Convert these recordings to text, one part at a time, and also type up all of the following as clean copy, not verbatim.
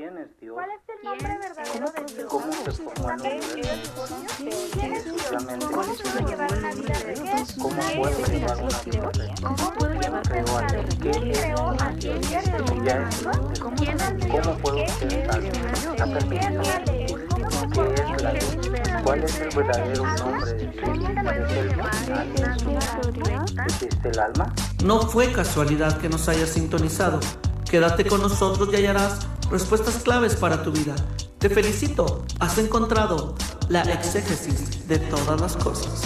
¿Quién es Dios? ¿Cuál es el nombre verdadero de Dios? ¿Cómo se formó el hombre? ¿Quién es Dios? ¿Cómo pudo llevar una vida recta? ¿Cómo puedo llevar una vida recta? ¿Cómo pudo llevar Creó a Dios. ¿Quién creó a Dios? Ya es ¿Cómo puedo ser salvo? ¿Está permitido? ¿Qué es la luz? ¿Cuál es el verdadero nombre de Dios? ¿Es el alma? ¿Existe el alma? No fue casualidad que nos hayas sintonizado. Quédate con nosotros y hallarás respuestas claves para tu vida. Te felicito, has encontrado la exégesis de todas las cosas.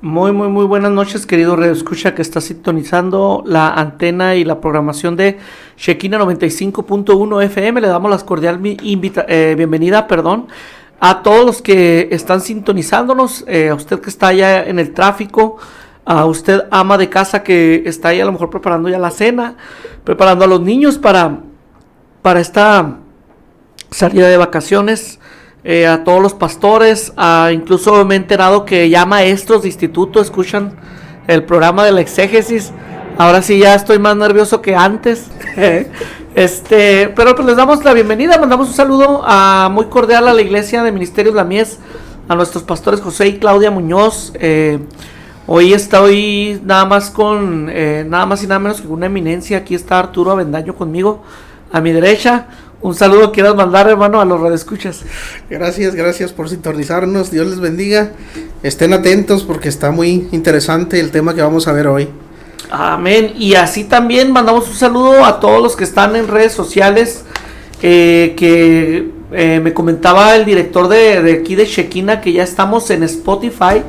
Muy buenas noches, querido Radio Escucha que está sintonizando la antena y la programación de Shekinah 95.1 FM. Le damos la cordial bienvenida, a todos los que están sintonizándonos, a usted que está allá en el tráfico, a usted ama de casa que está ahí a lo mejor preparando ya la cena, preparando a los niños para esta salida de vacaciones. A todos los pastores, incluso me he enterado que ya maestros de instituto escuchan el programa de la exégesis. Ahora sí ya estoy más nervioso que antes. Pero pues les damos la bienvenida, mandamos un saludo muy cordial a la iglesia de Ministerios La Mies, a nuestros pastores José y Claudia Muñoz. Hoy estoy nada más y nada menos que una eminencia. Aquí está Arturo Avendaño conmigo, a mi derecha. Un saludo quieras mandar, hermano, a los radioescuchas. Gracias por sintonizarnos. Dios les bendiga. Estén atentos porque está muy interesante el tema que vamos a ver hoy. Amén. Y así también mandamos un saludo a todos los que están en redes sociales. Me comentaba el director de aquí de Shekinah que ya estamos en Spotify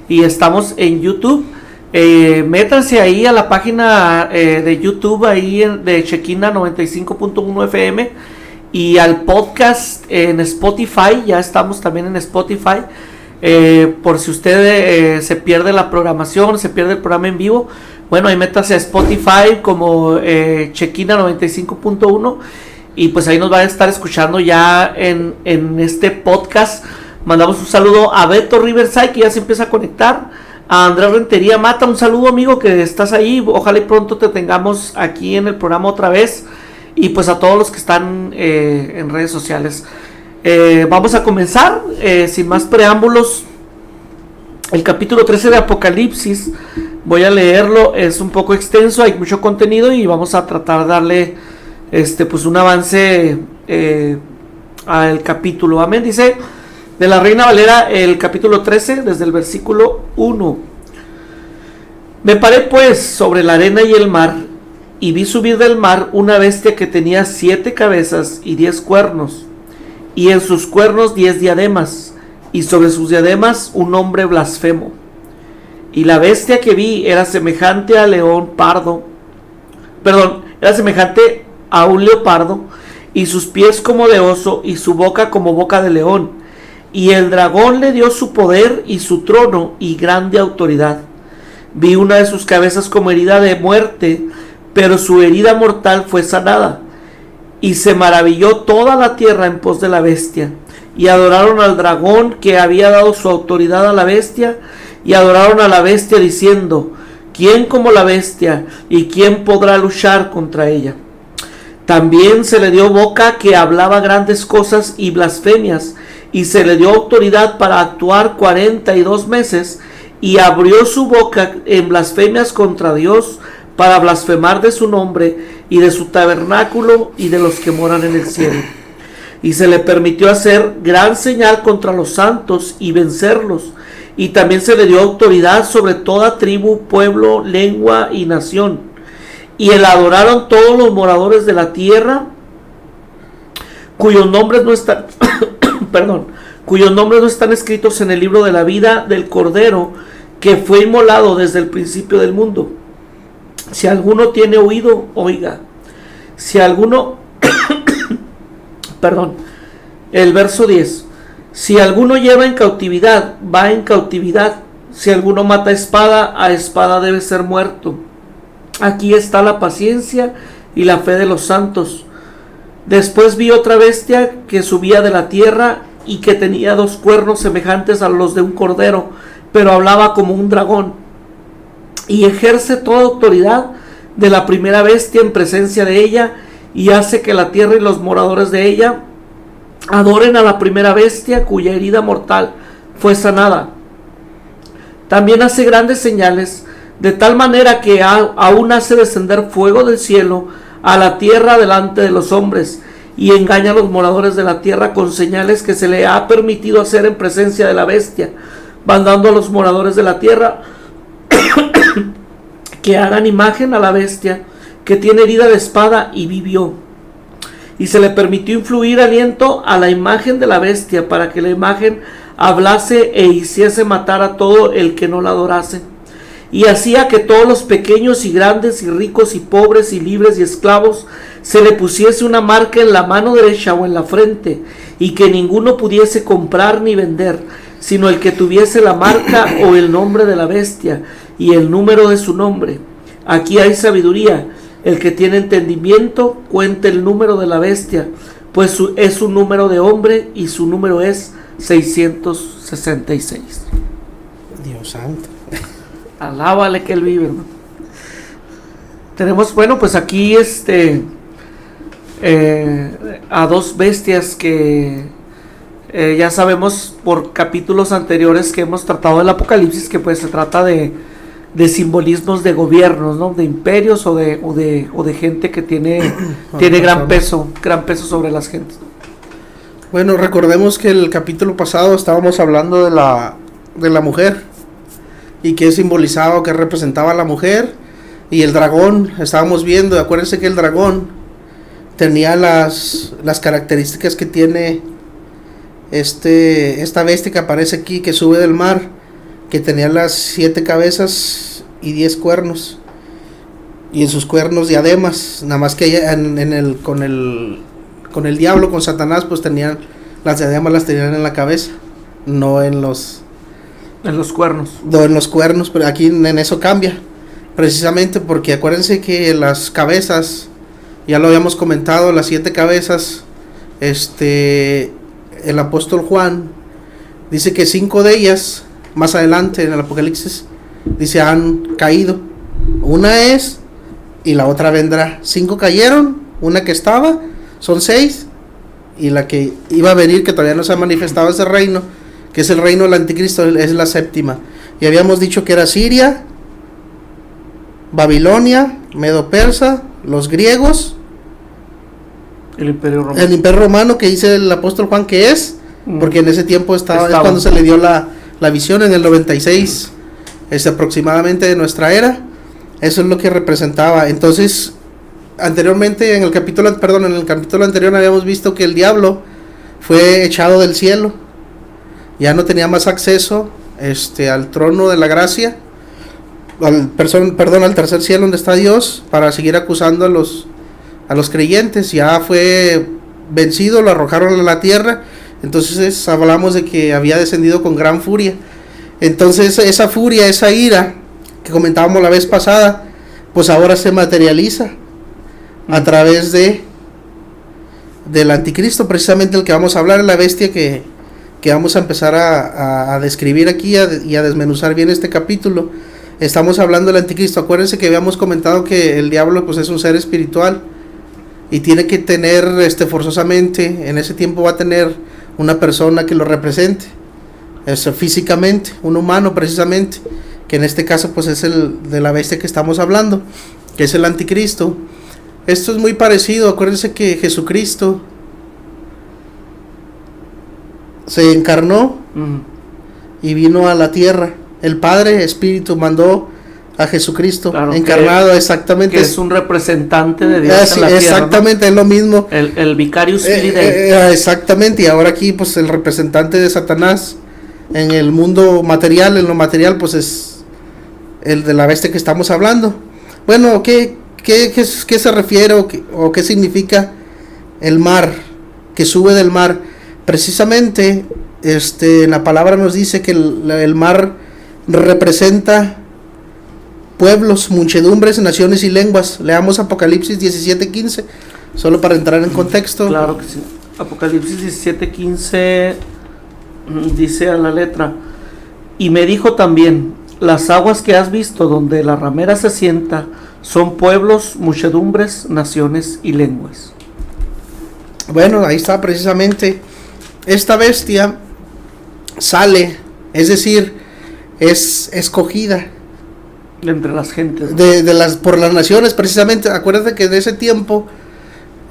y estamos en YouTube. Métanse ahí a la página de YouTube ahí de Shekinah 95.1 FM y al podcast en Spotify. Ya estamos también en Spotify, por si usted se pierde la programación, se pierde el programa en vivo. Bueno, ahí métase a Spotify como Shekinah 95.1 y pues ahí nos va a estar escuchando ya en este podcast. Mandamos un saludo a Beto Riverside que ya se empieza a conectar. A Andrés Rentería Mata, un saludo, amigo, que estás ahí. Ojalá y pronto te tengamos aquí en el programa otra vez. Y pues a todos los que están en redes sociales. Vamos a comenzar, sin más preámbulos, el capítulo 13 de Apocalipsis. Voy a leerlo, es un poco extenso, hay mucho contenido y vamos a tratar de darle pues un avance al capítulo. Amén, dice de la Reina Valera, el capítulo 13, desde el versículo 1. Me paré pues sobre la arena y el mar, y vi subir del mar una bestia que tenía 7 cabezas y 10 cuernos, y en sus cuernos 10 diademas, y sobre sus diademas un nombre blasfemo. Y la bestia que vi era semejante a era semejante a un leopardo, y sus pies como de oso, y su boca como boca de león. Y el dragón le dio su poder y su trono y grande autoridad. Vi una de sus cabezas como herida de muerte, pero su herida mortal fue sanada. Y se maravilló toda la tierra en pos de la bestia. Y adoraron al dragón que había dado su autoridad a la bestia. Y adoraron a la bestia diciendo: ¿quién como la bestia? ¿Y quién podrá luchar contra ella? También se le dio boca que hablaba grandes cosas y blasfemias. Y se le dio autoridad para actuar 42 meses, y abrió su boca en blasfemias contra Dios, para blasfemar de su nombre, y de su tabernáculo, y de los que moran en el cielo. Y se le permitió hacer gran señal contra los santos, y vencerlos. Y también se le dio autoridad sobre toda tribu, pueblo, lengua y nación. Y el adoraron todos los moradores de la tierra, cuyos nombres no están... cuyos nombres no están escritos en el libro de la vida del Cordero que fue inmolado desde el principio del mundo. Si alguno tiene oído, oiga. Si alguno el verso 10. Si alguno lleva en cautividad, va en cautividad. Si alguno mata a espada debe ser muerto. Aquí está la paciencia y la fe de los santos. Después vi otra bestia que subía de la tierra y que tenía 2 cuernos semejantes a los de un cordero, pero hablaba como un dragón, y ejerce toda autoridad de la primera bestia en presencia de ella, y hace que la tierra y los moradores de ella adoren a la primera bestia cuya herida mortal fue sanada. También hace grandes señales, de tal manera que aún hace descender fuego del cielo a la tierra delante de los hombres, y engaña a los moradores de la tierra con señales que se le ha permitido hacer en presencia de la bestia, mandando a los moradores de la tierra que hagan imagen a la bestia, que tiene herida de espada y vivió. Y se le permitió influir aliento a la imagen de la bestia, para que la imagen hablase e hiciese matar a todo el que no la adorase. Y hacía que todos los pequeños y grandes y ricos y pobres y libres y esclavos se le pusiese una marca en la mano derecha o en la frente, y que ninguno pudiese comprar ni vender, sino el que tuviese la marca o el nombre de la bestia y el número de su nombre. Aquí hay sabiduría. El que tiene entendimiento cuente el número de la bestia, pues es un número de hombre, y su número es 666. Dios santo. Alábale que él vive, hermano. Tenemos, bueno, pues aquí a dos bestias que ya sabemos por capítulos anteriores que hemos tratado del Apocalipsis, que pues se trata de simbolismos de gobiernos, ¿no? De imperios o de gente que tiene gran peso sobre las gentes. Bueno, recordemos que el capítulo pasado estábamos hablando de la mujer y qué simbolizaba o qué representaba la mujer, y el dragón. Estábamos viendo, acuérdense que el dragón tenía las características que tiene esta bestia que aparece aquí, que sube del mar, que tenía las 7 cabezas y 10 cuernos, y en sus cuernos diademas. Nada más que ella, con el diablo, con Satanás, pues tenían las diademas, las tenían en la cabeza, no en los cuernos. No en los cuernos, pero aquí en eso cambia, precisamente porque acuérdense que las cabezas, ya lo habíamos comentado, las 7 cabezas, el apóstol Juan dice que 5 de ellas, más adelante en el Apocalipsis, dice han caído. Una es y la otra vendrá. 5 cayeron, una que estaba, son 6, y la que iba a venir, que todavía no se ha manifestado ese reino, que es el reino del anticristo, es la 7ª. Y habíamos dicho que era Siria, Babilonia, Medo-Persa, los griegos, el imperio romano, que dice el apóstol Juan que es, porque en ese tiempo es cuando se le dio la visión, en el 96 aproximadamente de nuestra era. Eso es lo que representaba. Entonces, anteriormente en el capítulo anterior habíamos visto que el diablo fue echado del cielo, ya no tenía más acceso al trono de la gracia, al tercer cielo donde está Dios, para seguir acusando a los creyentes. Ya fue vencido, lo arrojaron a la tierra. Entonces hablamos de que había descendido con gran furia. Entonces esa furia, esa ira que comentábamos la vez pasada, pues ahora se materializa a través del anticristo, precisamente el que vamos a hablar, la bestia que vamos a empezar a describir aquí y a desmenuzar bien este capítulo. Estamos hablando del anticristo. Acuérdense que habíamos comentado que el diablo pues es un ser espiritual y tiene que tener forzosamente, en ese tiempo va a tener una persona que lo represente, físicamente, un humano precisamente, que en este caso pues es el de la bestia que estamos hablando, que es el anticristo. Esto es muy parecido. Acuérdense que Jesucristo se encarnó y vino a la tierra. El Padre Espíritu mandó a Jesucristo, claro, encarnado, exactamente. Que es un representante de Dios en la tierra, exactamente, ¿no? Es lo mismo. El Vicarius Filii. Exactamente, y ahora aquí pues el representante de Satanás en el mundo material, en lo material, pues es el de la bestia que estamos hablando. Bueno, ¿qué se refiere o qué significa el mar, que sube del mar? Precisamente, la palabra nos dice que el mar representa pueblos, muchedumbres, naciones y lenguas. Leamos Apocalipsis 17:15, solo para entrar en contexto. Claro que sí. Apocalipsis 17:15 dice a la letra: Y me dijo también, las aguas que has visto donde la ramera se sienta son pueblos, muchedumbres, naciones y lenguas. Bueno, ahí está precisamente. Esta bestia sale, es decir, es escogida entre las gentes, ¿no? por las naciones, precisamente. Acuérdate que de ese tiempo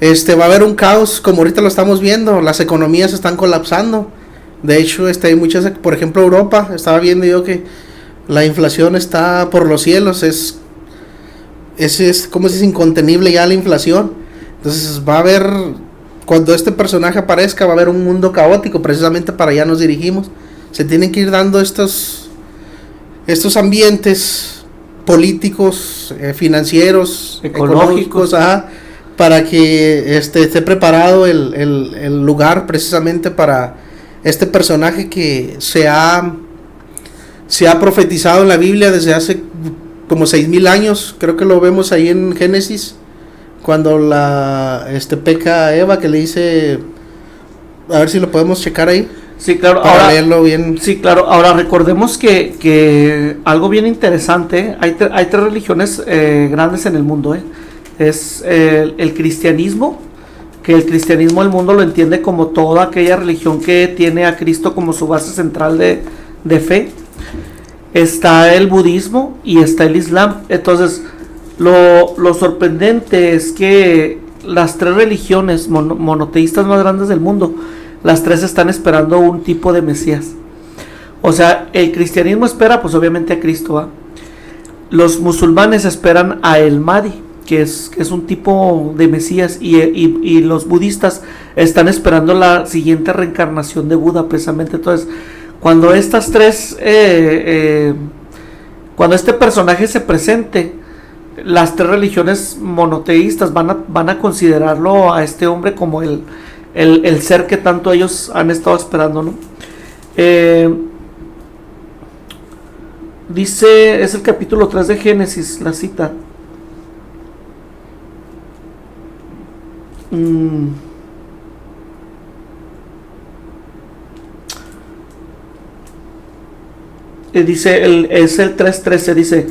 va a haber un caos, como ahorita lo estamos viendo. Las economías están colapsando. De hecho, hay muchas, por ejemplo, Europa, estaba viendo yo que la inflación está por los cielos. Es como si es incontenible ya la inflación. Entonces va a haber, cuando este personaje aparezca, va a haber un mundo caótico. Precisamente para allá nos dirigimos. Se tienen que ir dando estos ambientes políticos, financieros, económicos, para que esté preparado el lugar precisamente para este personaje que se ha profetizado en la Biblia desde hace como 6,000 años. Creo que lo vemos ahí en Génesis, cuando peca Eva, que le dice, a ver si lo podemos checar ahí. Sí, claro. Para ahora leerlo bien. Sí, claro. Ahora recordemos que algo bien interesante, hay tres religiones grandes en el mundo. Es el cristianismo, que el cristianismo el mundo lo entiende como toda aquella religión que tiene a Cristo como su base central de fe. Está el budismo y está el islam. Entonces, lo sorprendente es que las tres religiones monoteístas más grandes del mundo, las tres están esperando un tipo de Mesías. O sea, el cristianismo espera pues obviamente a Cristo, ¿va? Los musulmanes esperan a el Mahdi, que es un tipo de Mesías, y los budistas están esperando la siguiente reencarnación de Buda, precisamente. Entonces, cuando estas tres, cuando este personaje se presente, las tres religiones monoteístas van a considerarlo a este hombre como el ser que tanto ellos han estado esperando, ¿no? Dice, es el capítulo 3 de Génesis, la cita. Dice, es el 3:13, dice,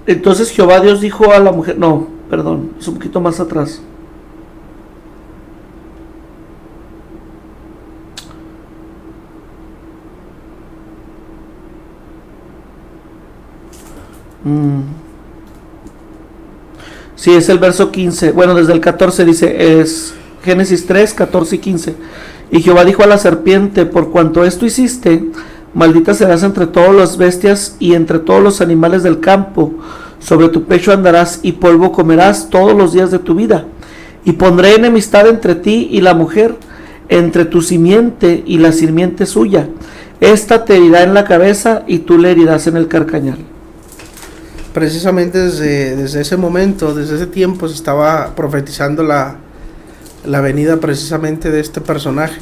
entonces Jehová Dios dijo a la mujer, no, perdón, es un poquito más atrás. Sí, es el verso 15. Bueno, desde el 14 dice, es Génesis 3, 14 y 15. Y Jehová dijo a la serpiente, por cuanto esto hiciste, maldita serás entre todas las bestias y entre todos los animales del campo. Sobre tu pecho andarás y polvo comerás todos los días de tu vida. Y pondré enemistad entre ti y la mujer, entre tu simiente y la simiente suya. Esta te herirá en la cabeza y tú le herirás en el carcañal. Precisamente desde ese momento, desde ese tiempo, se estaba profetizando la venida precisamente de este personaje.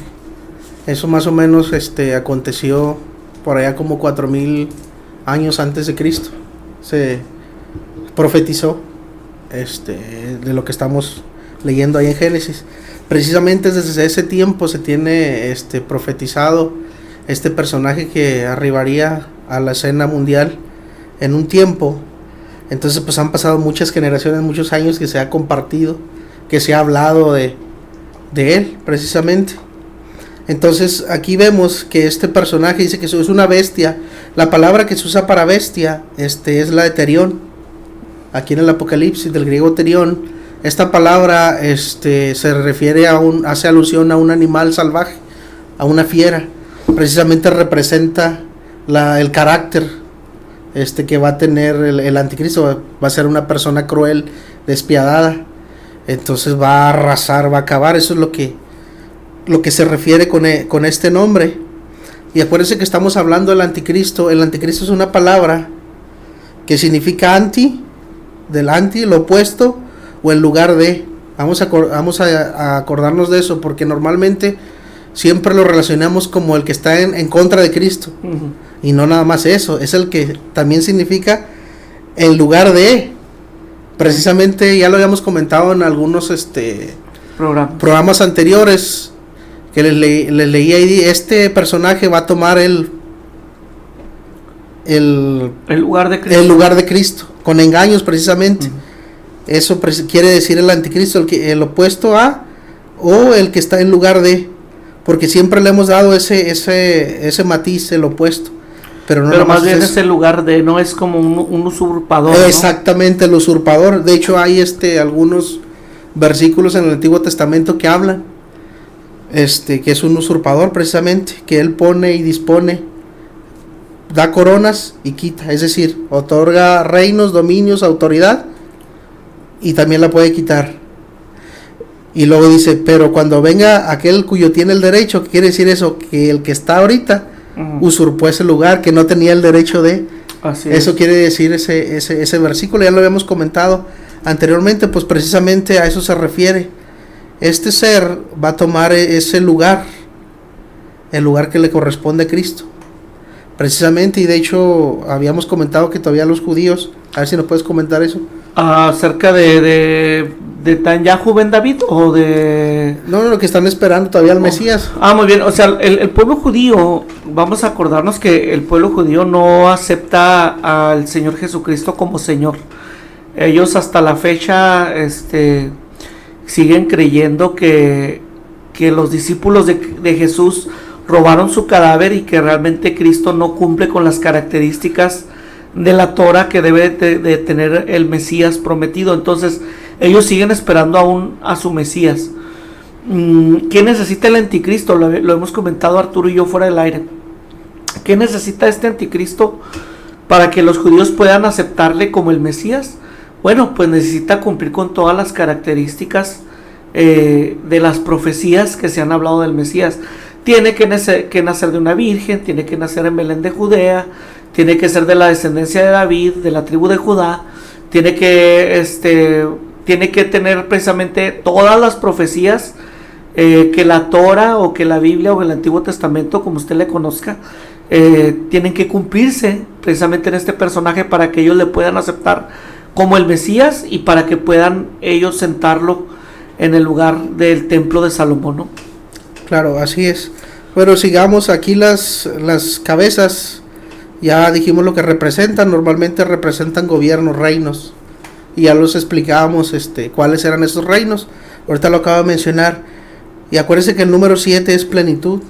Eso más o menos aconteció por allá como 4,000 años antes de Cristo. Se profetizó de lo que estamos leyendo ahí en Génesis. Precisamente desde ese tiempo se tiene profetizado este personaje que arribaría a la escena mundial en un tiempo. Entonces pues han pasado muchas generaciones, muchos años que se ha compartido, que se ha hablado de él precisamente. Entonces aquí vemos que este personaje dice que es una bestia. La palabra que se usa para bestia es la de terión. Aquí en el Apocalipsis, del griego terión, esta palabra se refiere hace alusión a un animal salvaje, a una fiera. Precisamente representa el carácter que va a tener el anticristo. Va a ser una persona cruel, despiadada. Entonces va a arrasar, va a acabar. Eso es lo que se refiere con este nombre. Y acuérdense que estamos hablando del anticristo. El anticristo es una palabra que significa del anti, lo opuesto, o el lugar de. Vamos a acordarnos de eso, porque normalmente siempre lo relacionamos como el que está en contra de Cristo. Uh-huh. Y no nada más eso, es el que también significa el lugar de. Precisamente ya lo habíamos comentado en algunos programas anteriores, que les leí ahí, este personaje va a tomar el lugar de Cristo. El lugar de Cristo, con engaños precisamente. Eso quiere decir el anticristo, el opuesto a, o el que está en lugar de, porque siempre le hemos dado ese matiz, el opuesto. Pero más bien es el lugar de, no es como un usurpador. Exactamente, ¿no? El usurpador. De hecho hay algunos versículos en el Antiguo Testamento que hablan que es un usurpador precisamente, que él pone y dispone, da coronas y quita, es decir, otorga reinos, dominios, autoridad, y también la puede quitar. Y luego dice, pero cuando venga aquel cuyo tiene el derecho, ¿qué quiere decir eso? Que el que está ahorita usurpó ese lugar, que no tenía el derecho de. Así eso es. Quiere decir ese versículo, ya lo habíamos comentado anteriormente, pues precisamente a eso se refiere. Este ser va a tomar ese lugar, el lugar que le corresponde a Cristo, precisamente. Y de hecho habíamos comentado que todavía los judíos, a ver si nos puedes comentar eso. Acerca de Tanyahu Ben David o de... No, que están esperando todavía al Mesías. Muy bien, o sea, el pueblo judío, vamos a acordarnos que el pueblo judío no acepta al Señor Jesucristo como Señor. Ellos hasta la fecha siguen creyendo que los discípulos de Jesús robaron su cadáver y que realmente Cristo no cumple con las características de la Torah que debe de tener el Mesías prometido. Entonces ellos siguen esperando aún a su Mesías. ¿Qué necesita el anticristo? Lo hemos comentado Arturo y yo fuera del aire. ¿Qué necesita este anticristo para que los judíos puedan aceptarle como el Mesías? Bueno, pues necesita cumplir con todas las características de las profecías que se han hablado del Mesías. Tiene que nacer de una virgen, tiene que nacer en Belén de Judea, tiene que ser de la descendencia de David, de la tribu de Judá, tiene que tener precisamente todas las profecías que la Torah o que la Biblia o el Antiguo Testamento, como usted le conozca, tienen que cumplirse precisamente en este personaje para que ellos le puedan aceptar como el Mesías y para que puedan ellos sentarlo en el lugar del templo de Salomón, ¿no? Claro, así es. Pero sigamos aquí las cabezas. Ya dijimos lo que representan. Normalmente representan gobiernos, reinos, y ya los explicábamos cuáles eran esos reinos. Ahorita lo acabo de mencionar. Y acuérdense que el número 7 es plenitud.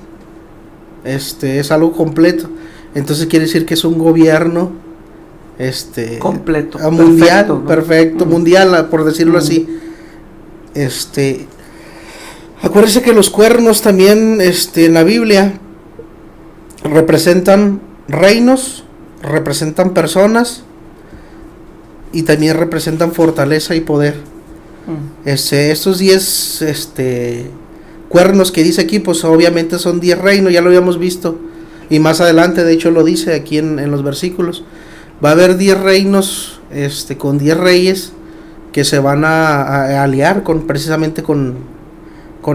Es algo completo. Entonces quiere decir que es un gobierno completo, mundial, perfecto, mundial, por decirlo así. Acuérdense que los cuernos también en la Biblia representan reinos, representan personas y también representan fortaleza y poder. Estos 10 cuernos que dice aquí, pues obviamente son 10 reinos, ya lo habíamos visto, y más adelante de hecho lo dice aquí en los versículos. Va a haber 10 reinos con 10 reyes que se van a aliar precisamente con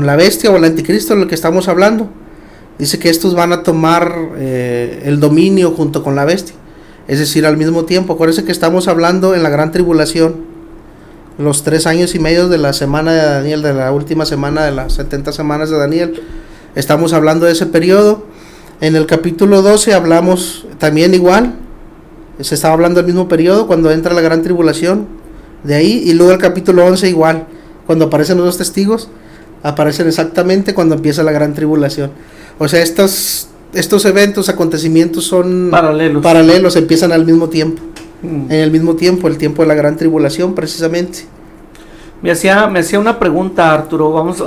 la bestia o el anticristo, en lo que estamos hablando. Dice que estos van a tomar el dominio junto con la bestia, es decir, al mismo tiempo. Acuérdense que estamos hablando en la gran tribulación, los 3 años y medio de la semana de Daniel, de la última semana de las 70 semanas de Daniel. Estamos hablando de ese periodo. En el capítulo 12 hablamos también igual, se estaba hablando del mismo periodo cuando entra la gran tribulación, de ahí. Y luego el capítulo 11 igual, cuando aparecen los 2 testigos, aparecen exactamente cuando empieza la gran tribulación. O sea, estos eventos, acontecimientos son paralelos, empiezan al mismo tiempo. En el mismo tiempo, el tiempo de la gran tribulación precisamente. Me hacía una pregunta, Arturo, vamos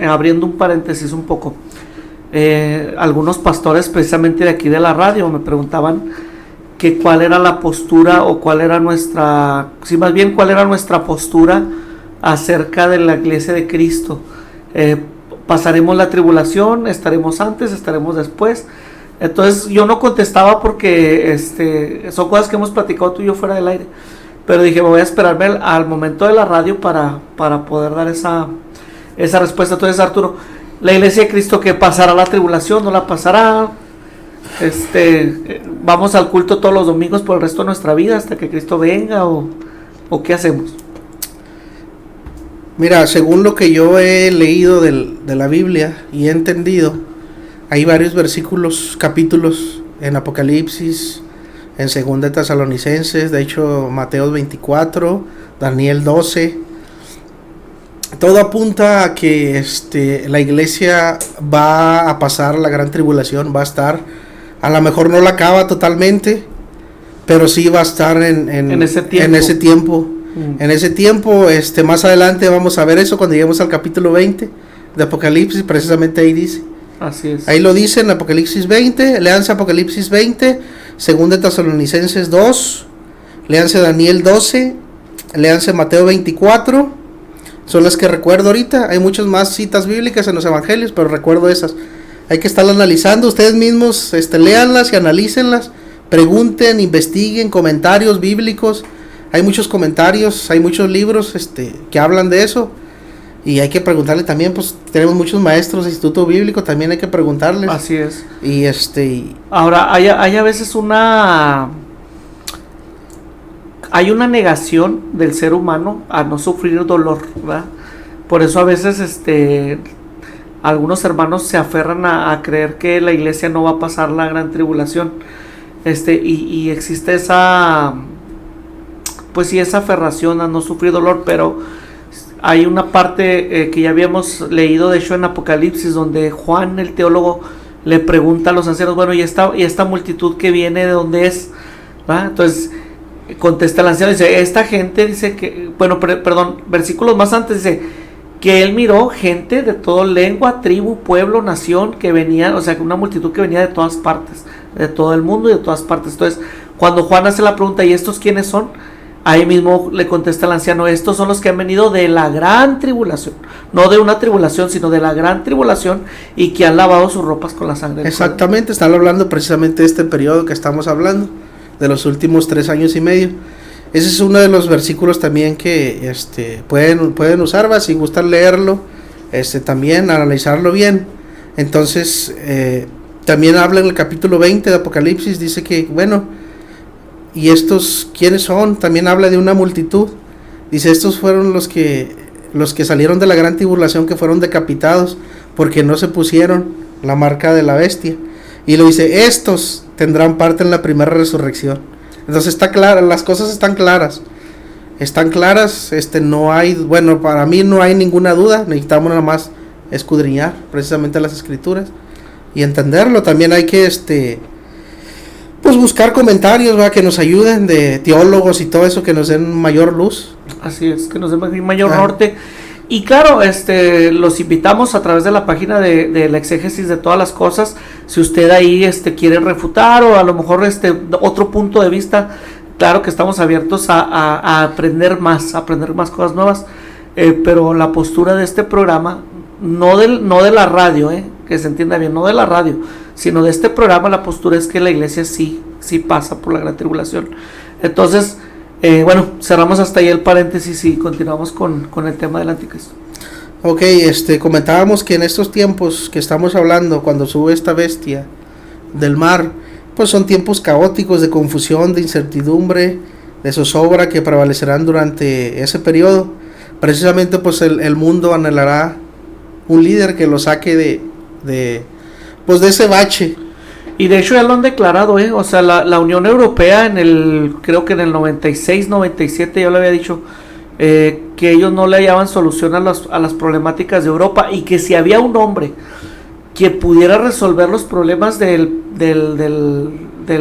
abriendo un paréntesis un poco. Algunos pastores precisamente de aquí de la radio me preguntaban que cuál era la postura o cuál era nuestra postura acerca de la iglesia de Cristo. ¿Pasaremos la tribulación? ¿Estaremos antes? ¿Estaremos después? Entonces yo no contestaba porque son cosas que hemos platicado tú y yo fuera del aire, pero dije, me voy a esperarme al momento de la radio para poder dar esa respuesta. Entonces, Arturo, la iglesia de Cristo, ¿que pasará la tribulación? ¿No la pasará? ¿Vamos al culto todos los domingos por el resto de nuestra vida hasta que Cristo venga o qué hacemos? Mira, según lo que yo he leído de la Biblia y he entendido, hay varios versículos, capítulos en Apocalipsis, en 2 Tesalonicenses, de hecho Mateo 24, Daniel 12. Todo apunta a que la iglesia va a pasar la gran tribulación, va a estar, a lo mejor no la acaba totalmente, pero sí va a estar en ese tiempo. En ese tiempo, más adelante vamos a ver eso cuando lleguemos al capítulo 20 de Apocalipsis, precisamente ahí dice. Así es. Ahí lo dice en Apocalipsis 20, léanse Apocalipsis 20, 2 Tesalonicenses 2, léanse Daniel 12, léanse Mateo 24, son las que recuerdo ahorita. Hay muchas más citas bíblicas en los evangelios, pero recuerdo esas. Hay que estarlas analizando ustedes mismos, léanlas y analícenlas, pregunten, investiguen, comentarios bíblicos. Hay muchos comentarios, hay muchos libros que hablan de eso. Y hay que preguntarle también, pues tenemos muchos maestros de Instituto Bíblico, también hay que preguntarles. Así es. Y ahora, hay a veces hay una negación del ser humano a no sufrir dolor, ¿verdad? Por eso a veces algunos hermanos se aferran a creer que la iglesia no va a pasar la gran tribulación. Y existe esa, pues sí, esa aferración a no sufrir dolor, pero hay una parte que ya habíamos leído, de hecho en Apocalipsis, donde Juan el teólogo le pregunta a los ancianos, bueno, ¿y esta multitud que viene de dónde es? ¿Va? Entonces contesta el anciano, dice, esta gente, dice que, bueno, perdón, versículos más antes, dice que él miró gente de toda lengua, tribu, pueblo, nación, que venía, o sea, una multitud que venía de todas partes, de todo el mundo y de todas partes. Entonces, cuando Juan hace la pregunta, ¿y estos quiénes son? Ahí mismo le contesta el anciano, estos son los que han venido de la gran tribulación, no de una tribulación, sino de la gran tribulación, y que han lavado sus ropas con la sangre. Exactamente, están hablando precisamente de este periodo que estamos hablando, de los últimos 3 años y medio. Ese es uno de los versículos también que pueden usar, ¿va? Si gustan leerlo, también analizarlo bien. Entonces, también habla en el capítulo 20 de Apocalipsis, dice que, bueno, ¿y estos quiénes son? También habla de una multitud. Dice, estos fueron los que salieron de la gran tribulación, que fueron decapitados porque no se pusieron la marca de la bestia. Y lo dice, estos tendrán parte en la primera resurrección. Entonces está clara, las cosas están claras, no hay, bueno, para mí no hay ninguna duda. Necesitamos nada más escudriñar precisamente las escrituras y entenderlo. También hay que pues buscar comentarios, ¿va? Que nos ayuden, de teólogos y todo eso, que nos den mayor luz. Así es, que nos den mayor norte. Y claro, los invitamos a través de la página de la exégesis de todas las cosas. Si usted ahí quiere refutar, o a lo mejor otro punto de vista, claro que estamos abiertos a aprender más cosas nuevas. Pero la postura de este programa, no de la radio, que se entienda bien, no de la radio, sino de este programa, la postura es que la iglesia sí pasa por la gran tribulación. Entonces, bueno, cerramos hasta ahí el paréntesis y continuamos con el tema del anticristo. Ok, comentábamos que en estos tiempos que estamos hablando, cuando sube esta bestia del mar, pues son tiempos caóticos, de confusión, de incertidumbre, de zozobra, que prevalecerán durante ese periodo. Precisamente pues el mundo anhelará un líder que lo saque de ese bache. Y de hecho ya lo han declarado, o sea, la Unión Europea creo que en el 96, 97 ya lo había dicho, que ellos no le hallaban solución a las problemáticas de Europa, y que si había un hombre que pudiera resolver los problemas del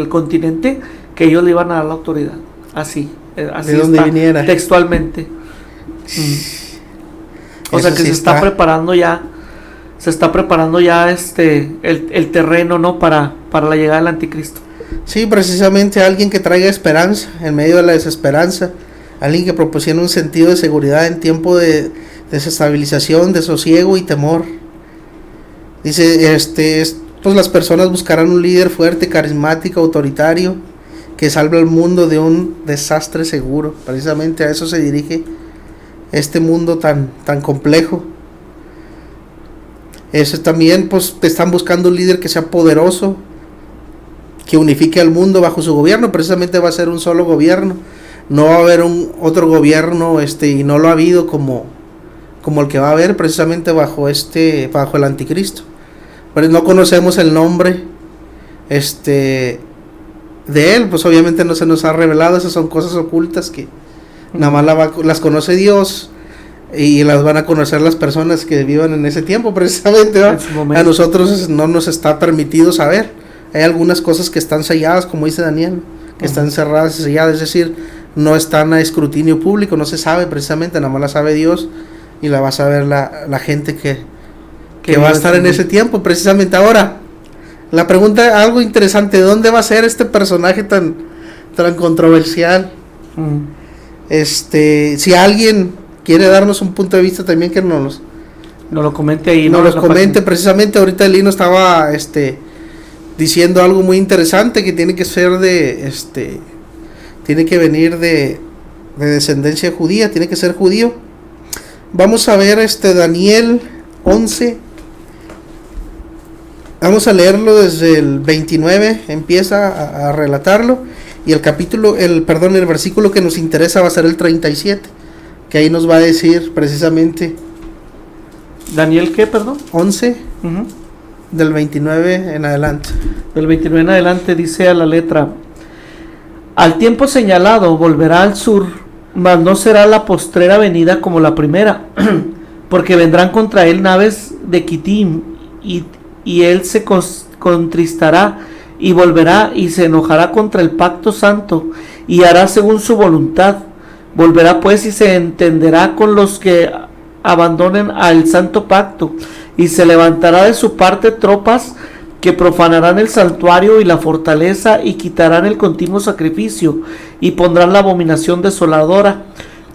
continente, que ellos le iban a dar la autoridad, así está, viniera. Textualmente. O sea que sí se está preparando ya el terreno, ¿no? para la llegada del anticristo. Sí, precisamente alguien que traiga esperanza en medio de la desesperanza, alguien que proporcione un sentido de seguridad en tiempo de desestabilización, de sosiego y temor. Dice, pues las personas buscarán un líder fuerte, carismático, autoritario, que salve al mundo de un desastre seguro. Precisamente a eso se dirige este mundo tan complejo. También pues están buscando un líder que sea poderoso, que unifique al mundo bajo su gobierno. Precisamente va a ser un solo gobierno, no va a haber otro gobierno, y no lo ha habido como como el que va a haber precisamente bajo el anticristo. Pero no conocemos el nombre de él, pues obviamente no se nos ha revelado. Esas son cosas ocultas que nada más las conoce Dios, y las van a conocer las personas que vivan en ese tiempo precisamente, ¿va? A nosotros no nos está permitido saber. Hay algunas cosas que están selladas, como dice Daniel, que están cerradas y selladas, es decir, no están a escrutinio público, no se sabe precisamente, nada más la sabe Dios, y la va a saber la gente que va a estar en ese tiempo precisamente. Ahora, la pregunta, algo interesante, ¿dónde va a ser este personaje tan controversial? Si alguien quiere darnos un punto de vista también, que nos lo comente ahí. Nos lo comente precisamente. Ahorita el Lino estaba diciendo algo muy interesante, que tiene que ser tiene que venir de descendencia judía, tiene que ser judío. Vamos a ver Daniel 11. Vamos a leerlo desde el 29, empieza a relatarlo, y el versículo que nos interesa va a ser el 37, que ahí nos va a decir precisamente. Daniel, ¿qué, perdón? 11, del 29 en adelante. Del 29 en adelante dice a la letra: al tiempo señalado volverá al sur, mas no será la postrera venida como la primera, porque vendrán contra él naves de Quitim, y él se contristará y volverá y se enojará contra el pacto santo y hará según su voluntad. Volverá pues y se entenderá con los que abandonen al santo pacto, y se levantará de su parte tropas que profanarán el santuario y la fortaleza, y quitarán el continuo sacrificio, y pondrán la abominación desoladora.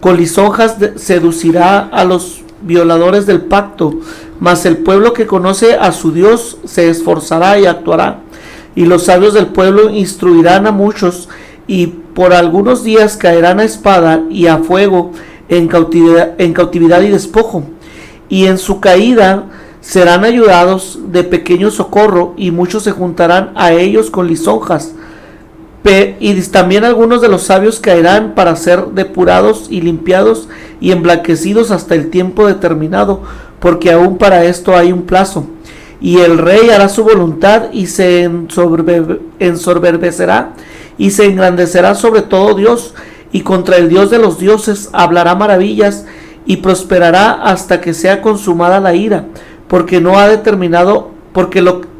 Con lisonjas seducirá a los violadores del pacto, mas el pueblo que conoce a su Dios se esforzará y actuará, y los sabios del pueblo instruirán a muchos, y por algunos días caerán a espada y a fuego, en cautividad y despojo, y en su caída serán ayudados de pequeño socorro, y muchos se juntarán a ellos con lisonjas. Y también algunos de los sabios caerán para ser depurados y limpiados y emblanquecidos hasta el tiempo determinado, porque aún para esto hay un plazo. Y el rey hará su voluntad y se ensoberbecerá y se engrandecerá sobre todo Dios, y contra el Dios de los dioses hablará maravillas, y prosperará hasta que sea consumada la ira, porque lo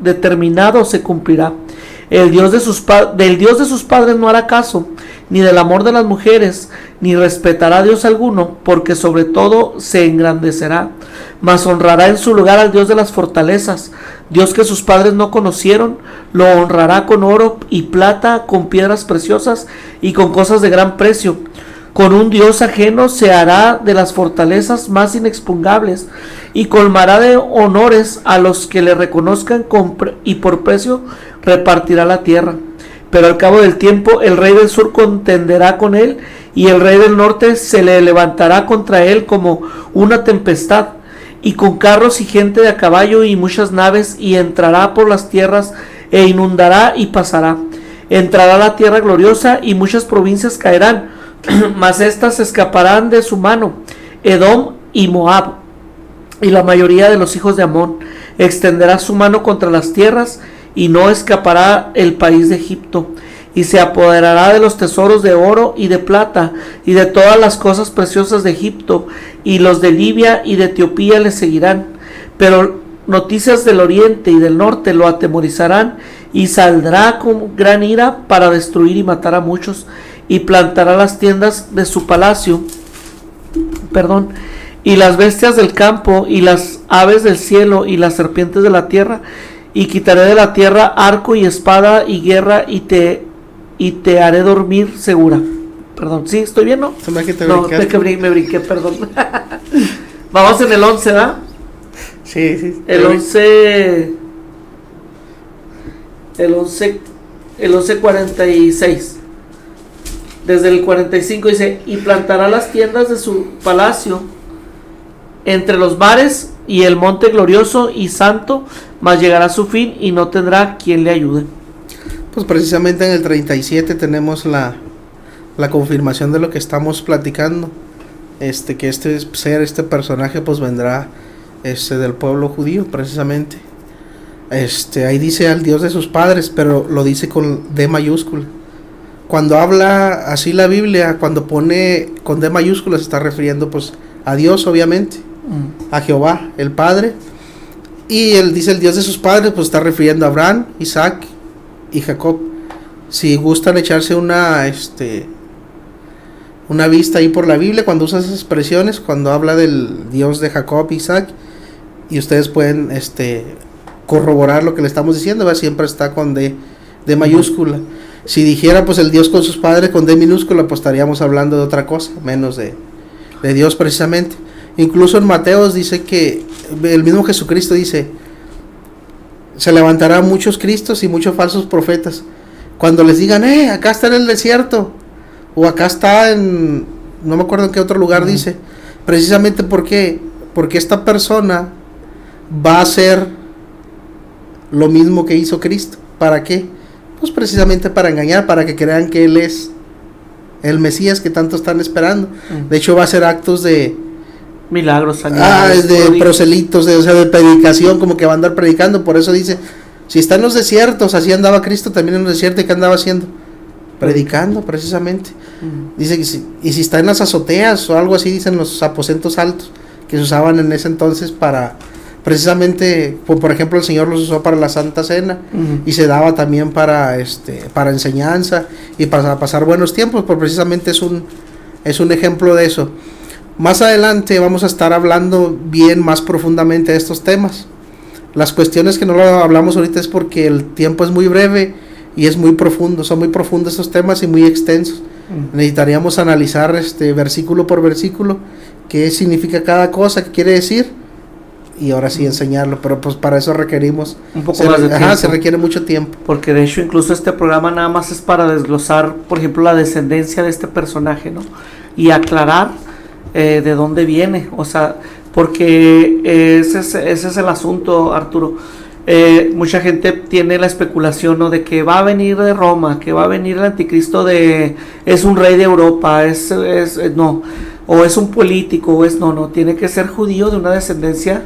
determinado se cumplirá. Del Dios de sus padres no hará caso, ni del amor de las mujeres, ni respetará a Dios alguno, porque sobre todo se engrandecerá, mas honrará en su lugar al Dios de las fortalezas, Dios que sus padres no conocieron. Lo honrará con oro y plata, con piedras preciosas y con cosas de gran precio. Con un Dios ajeno se hará de las fortalezas más inexpugnables, y colmará de honores a los que le reconozcan, y por precio repartirá la tierra. Pero al cabo del tiempo el rey del sur contenderá con él, y el rey del norte se le levantará contra él como una tempestad, y con carros y gente de a caballo y muchas naves, y entrará por las tierras e inundará y pasará. Entrará la tierra gloriosa, y muchas provincias caerán, mas éstas escaparán de su mano: Edom y Moab, y la mayoría de los hijos de Amón. Extenderá su mano contra las tierras, y no escapará el país de Egipto. Y se apoderará de los tesoros de oro y de plata, y de todas las cosas preciosas de Egipto, y los de Libia y de Etiopía le seguirán. Pero noticias del oriente y del norte lo atemorizarán, y saldrá con gran ira para destruir y matar a muchos, y plantará las tiendas de su palacio, y las bestias del campo, y las aves del cielo, y las serpientes de la tierra, y quitaré de la tierra arco y espada y guerra, y te haré dormir segura. ¿Sí? ¿Estoy bien, no? Se me hace que me brinqué, perdón. Vamos en el 11, ¿verdad? Sí. El 11:46. Desde el 45 dice: y plantará las tiendas de su palacio entre los mares y el monte glorioso y santo, mas llegará a su fin y no tendrá quien le ayude. Pues precisamente en el 37 tenemos la confirmación de lo que estamos platicando, que este personaje pues vendrá del pueblo judío precisamente. Ahí dice al Dios de sus padres, pero lo dice con D mayúscula. Cuando habla así la Biblia, cuando pone con D mayúscula se está refiriendo pues a Dios, obviamente, a Jehová, el Padre. Y él dice el Dios de sus padres, pues está refiriendo a Abraham, Isaac y Jacob. Si gustan echarse una vista ahí por la Biblia, cuando usa esas expresiones, cuando habla del Dios de Jacob, Isaac, y ustedes pueden corroborar lo que le estamos diciendo, ¿verdad? Siempre está con D mayúscula. Si dijera pues el Dios con sus padres con D minúscula, pues estaríamos hablando de otra cosa, menos de Dios precisamente. Incluso en Mateos dice que el mismo Jesucristo dice: se levantarán muchos cristos y muchos falsos profetas. Cuando les digan, acá está en el desierto, o acá está en, no me acuerdo en qué otro lugar dice, precisamente porque esta persona va a hacer lo mismo que hizo Cristo. ¿Para qué? Pues precisamente para engañar, para que crean que Él es el Mesías que tanto están esperando. De hecho va a hacer actos de milagros, sanidades, de proselitos, de predicación, como que va a andar predicando. Por eso dice, si está en los desiertos, así andaba Cristo también en los desiertos. ¿Y qué andaba haciendo? Predicando precisamente. Dice que si está en las azoteas o algo así, dicen los aposentos altos que se usaban en ese entonces para precisamente, por ejemplo, el Señor los usó para la Santa Cena, y se daba también para enseñanza y para pasar buenos tiempos, porque precisamente es un ejemplo de eso. Más adelante vamos a estar hablando bien más profundamente de estos temas. Las cuestiones que no lo hablamos ahorita es porque el tiempo es muy breve y es muy profundo, son muy profundos estos temas y muy extensos. Necesitaríamos analizar versículo por versículo qué significa cada cosa, qué quiere decir, y ahora sí enseñarlo, pero pues para eso requerimos un poco más de tiempo. Se requiere mucho tiempo. Porque de hecho incluso este programa nada más es para desglosar, por ejemplo, la descendencia de este personaje, ¿no? Y aclarar de dónde viene, o sea, porque ese es el asunto, Arturo. Mucha gente tiene la especulación, ¿no?, de que va a venir de Roma, que va a venir el anticristo es un rey de Europa, no, o es un político, no, tiene que ser judío de una descendencia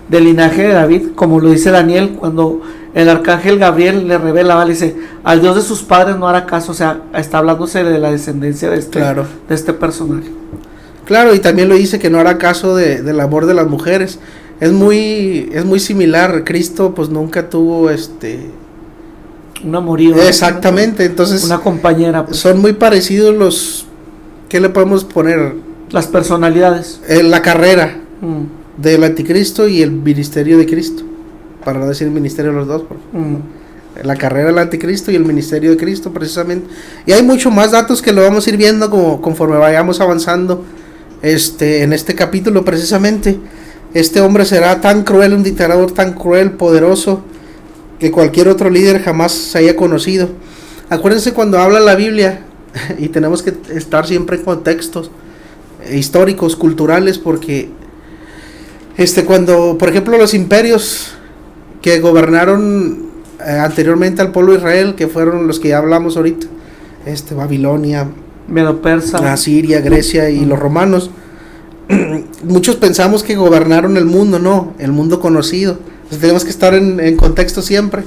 del linaje de David, como lo dice Daniel cuando el arcángel Gabriel le revela, le dice, al Dios de sus padres no hará caso, o sea, está hablándose de la descendencia de este personaje. Claro, y también lo dice que no hará caso del amor de las mujeres. Es muy similar. Cristo pues nunca tuvo un amorío. Exactamente, entonces una compañera. Pues. Son muy parecidos los, ¿qué le podemos poner? Las personalidades. La carrera del anticristo y el ministerio de Cristo, para no decir el ministerio de los dos. La carrera del anticristo y el ministerio de Cristo precisamente. Y hay mucho más datos que lo vamos a ir viendo conforme vayamos avanzando en este capítulo precisamente. Este hombre será tan cruel, un dictador tan cruel, poderoso, que cualquier otro líder jamás se haya conocido. Acuérdense cuando habla la Biblia, y tenemos que estar siempre en contextos históricos, culturales, porque cuando, por ejemplo, los imperios que gobernaron anteriormente al pueblo de Israel, que fueron los que ya hablamos ahorita, Babilonia, Medo-Persa, Asiria, Grecia y los romanos, muchos pensamos que gobernaron el mundo, no, el mundo conocido. Entonces tenemos que estar en contexto siempre,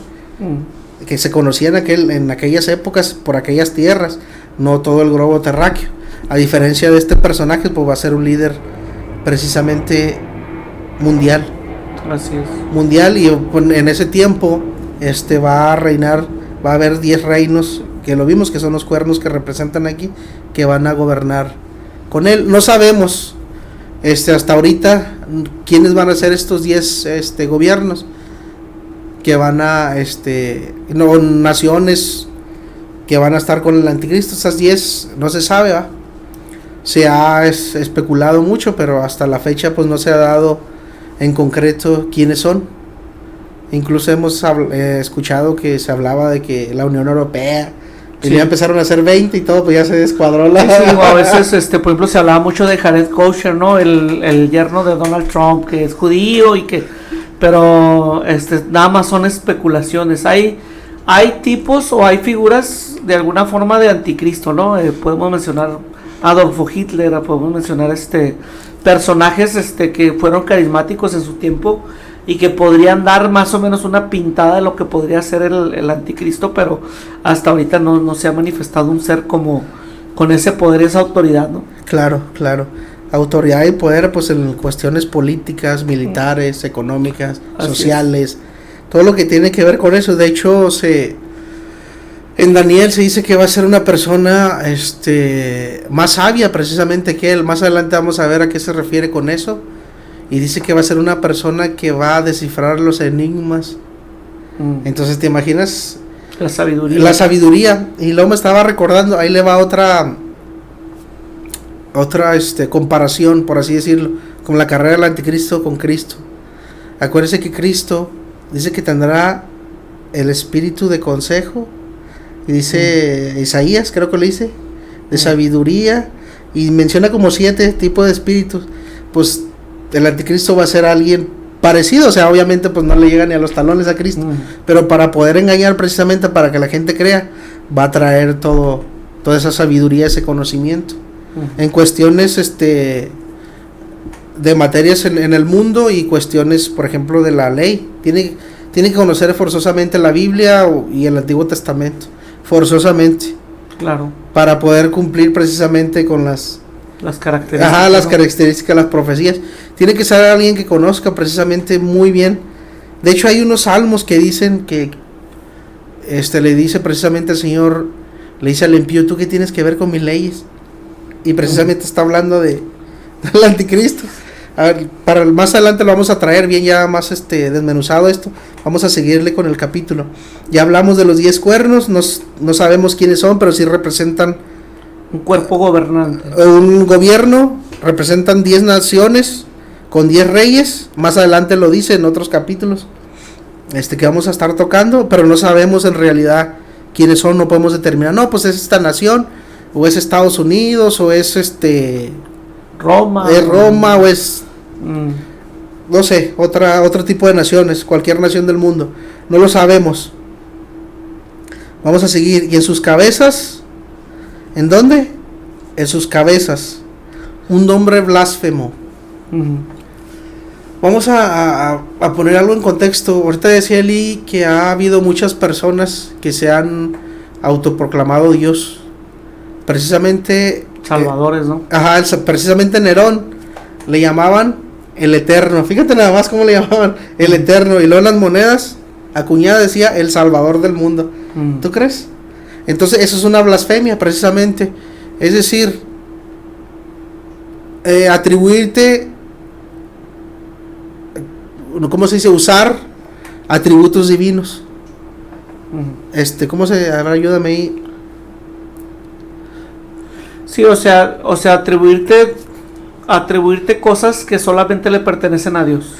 que se conocía en aquellas épocas por aquellas tierras, no todo el globo terráqueo. A diferencia de este personaje, pues va a ser un líder precisamente mundial. Así es. Mundial, y en ese tiempo va a reinar, va a haber 10 reinos, que lo vimos que son los cuernos que representan aquí, que van a gobernar con él. No sabemos hasta ahorita quiénes van a ser estos 10 gobiernos que van a naciones que van a estar con el anticristo. Esas 10 no se sabe, ¿va? Se ha especulado mucho, pero hasta la fecha pues no se ha dado en concreto quiénes son. Incluso hemos escuchado que se hablaba de que la Unión Europea, y ya empezaron a ser 20 y todo, pues ya se descuadró la... Sí, a veces, por ejemplo, se hablaba mucho de Jared Kushner, ¿no? El yerno de Donald Trump, que es judío y que... Pero, nada más son especulaciones. Hay tipos o hay figuras de alguna forma de anticristo, ¿no? Podemos mencionar Adolfo Hitler, podemos mencionar personajes que fueron carismáticos en su tiempo y que podrían dar más o menos una pintada de lo que podría ser el anticristo, pero hasta ahorita no se ha manifestado un ser como con ese poder, esa autoridad, ¿no? Claro, autoridad y poder, pues en cuestiones políticas, militares, económicas, así sociales, todo lo que tiene que ver con eso. De hecho, en Daniel se dice que va a ser una persona más sabia precisamente que él. Más adelante vamos a ver a qué se refiere con eso. Y dice que va a ser una persona que va a descifrar los enigmas. Entonces, ¿te imaginas? La sabiduría. Y luego me estaba recordando, ahí le va otra comparación, por así decirlo, con la carrera del anticristo con Cristo. Acuérdense que Cristo dice que tendrá el espíritu de consejo, y dice Isaías, creo que lo dice, de sabiduría, y menciona como 7 tipos de espíritus. Pues el anticristo va a ser alguien parecido, o sea, obviamente pues no le llega ni a los talones a Cristo, pero para poder engañar, precisamente para que la gente crea, va a traer toda esa sabiduría, ese conocimiento en cuestiones de materias en el mundo, y cuestiones, por ejemplo, de la ley. Tiene que conocer forzosamente la Biblia y el Antiguo Testamento, forzosamente, claro, para poder cumplir precisamente con las características. Las características, las profecías. Tiene que ser alguien que conozca precisamente muy bien. De hecho, hay unos salmos que dicen que le dice precisamente el Señor, le dice al impío: ¿tú qué tienes que ver con mis leyes? Y precisamente está hablando del anticristo. A ver, para más adelante lo vamos a traer bien ya más desmenuzado esto. Vamos a seguirle con el capítulo. Ya hablamos de los 10 cuernos, no sabemos quiénes son, pero sí representan un cuerpo gobernante, un gobierno, representan 10 naciones con 10 reyes. Más adelante lo dice en otros capítulos que vamos a estar tocando, pero no sabemos en realidad quiénes son. No podemos determinar, no, pues es esta nación, o es Estados Unidos, o es Roma, o es no sé, otro tipo de naciones, cualquier nación del mundo, no lo sabemos. Vamos a seguir. Y en sus cabezas, ¿en dónde? En sus cabezas, un nombre blasfemo. Vamos a poner algo en contexto. Ahorita decía Eli que ha habido muchas personas que se han autoproclamado Dios, precisamente salvadores, ¿no? Precisamente Nerón le llamaban el Eterno. Fíjate nada más cómo le llamaban, el Eterno. Y luego en las monedas acuñadas decía el Salvador del mundo. ¿Tú crees? Entonces eso es una blasfemia precisamente. Es decir, atribuirte, ¿cómo se dice? Usar atributos divinos. ¿Cómo se? A ver, ayúdame ahí. Sí, o sea, atribuirte cosas que solamente le pertenecen a Dios.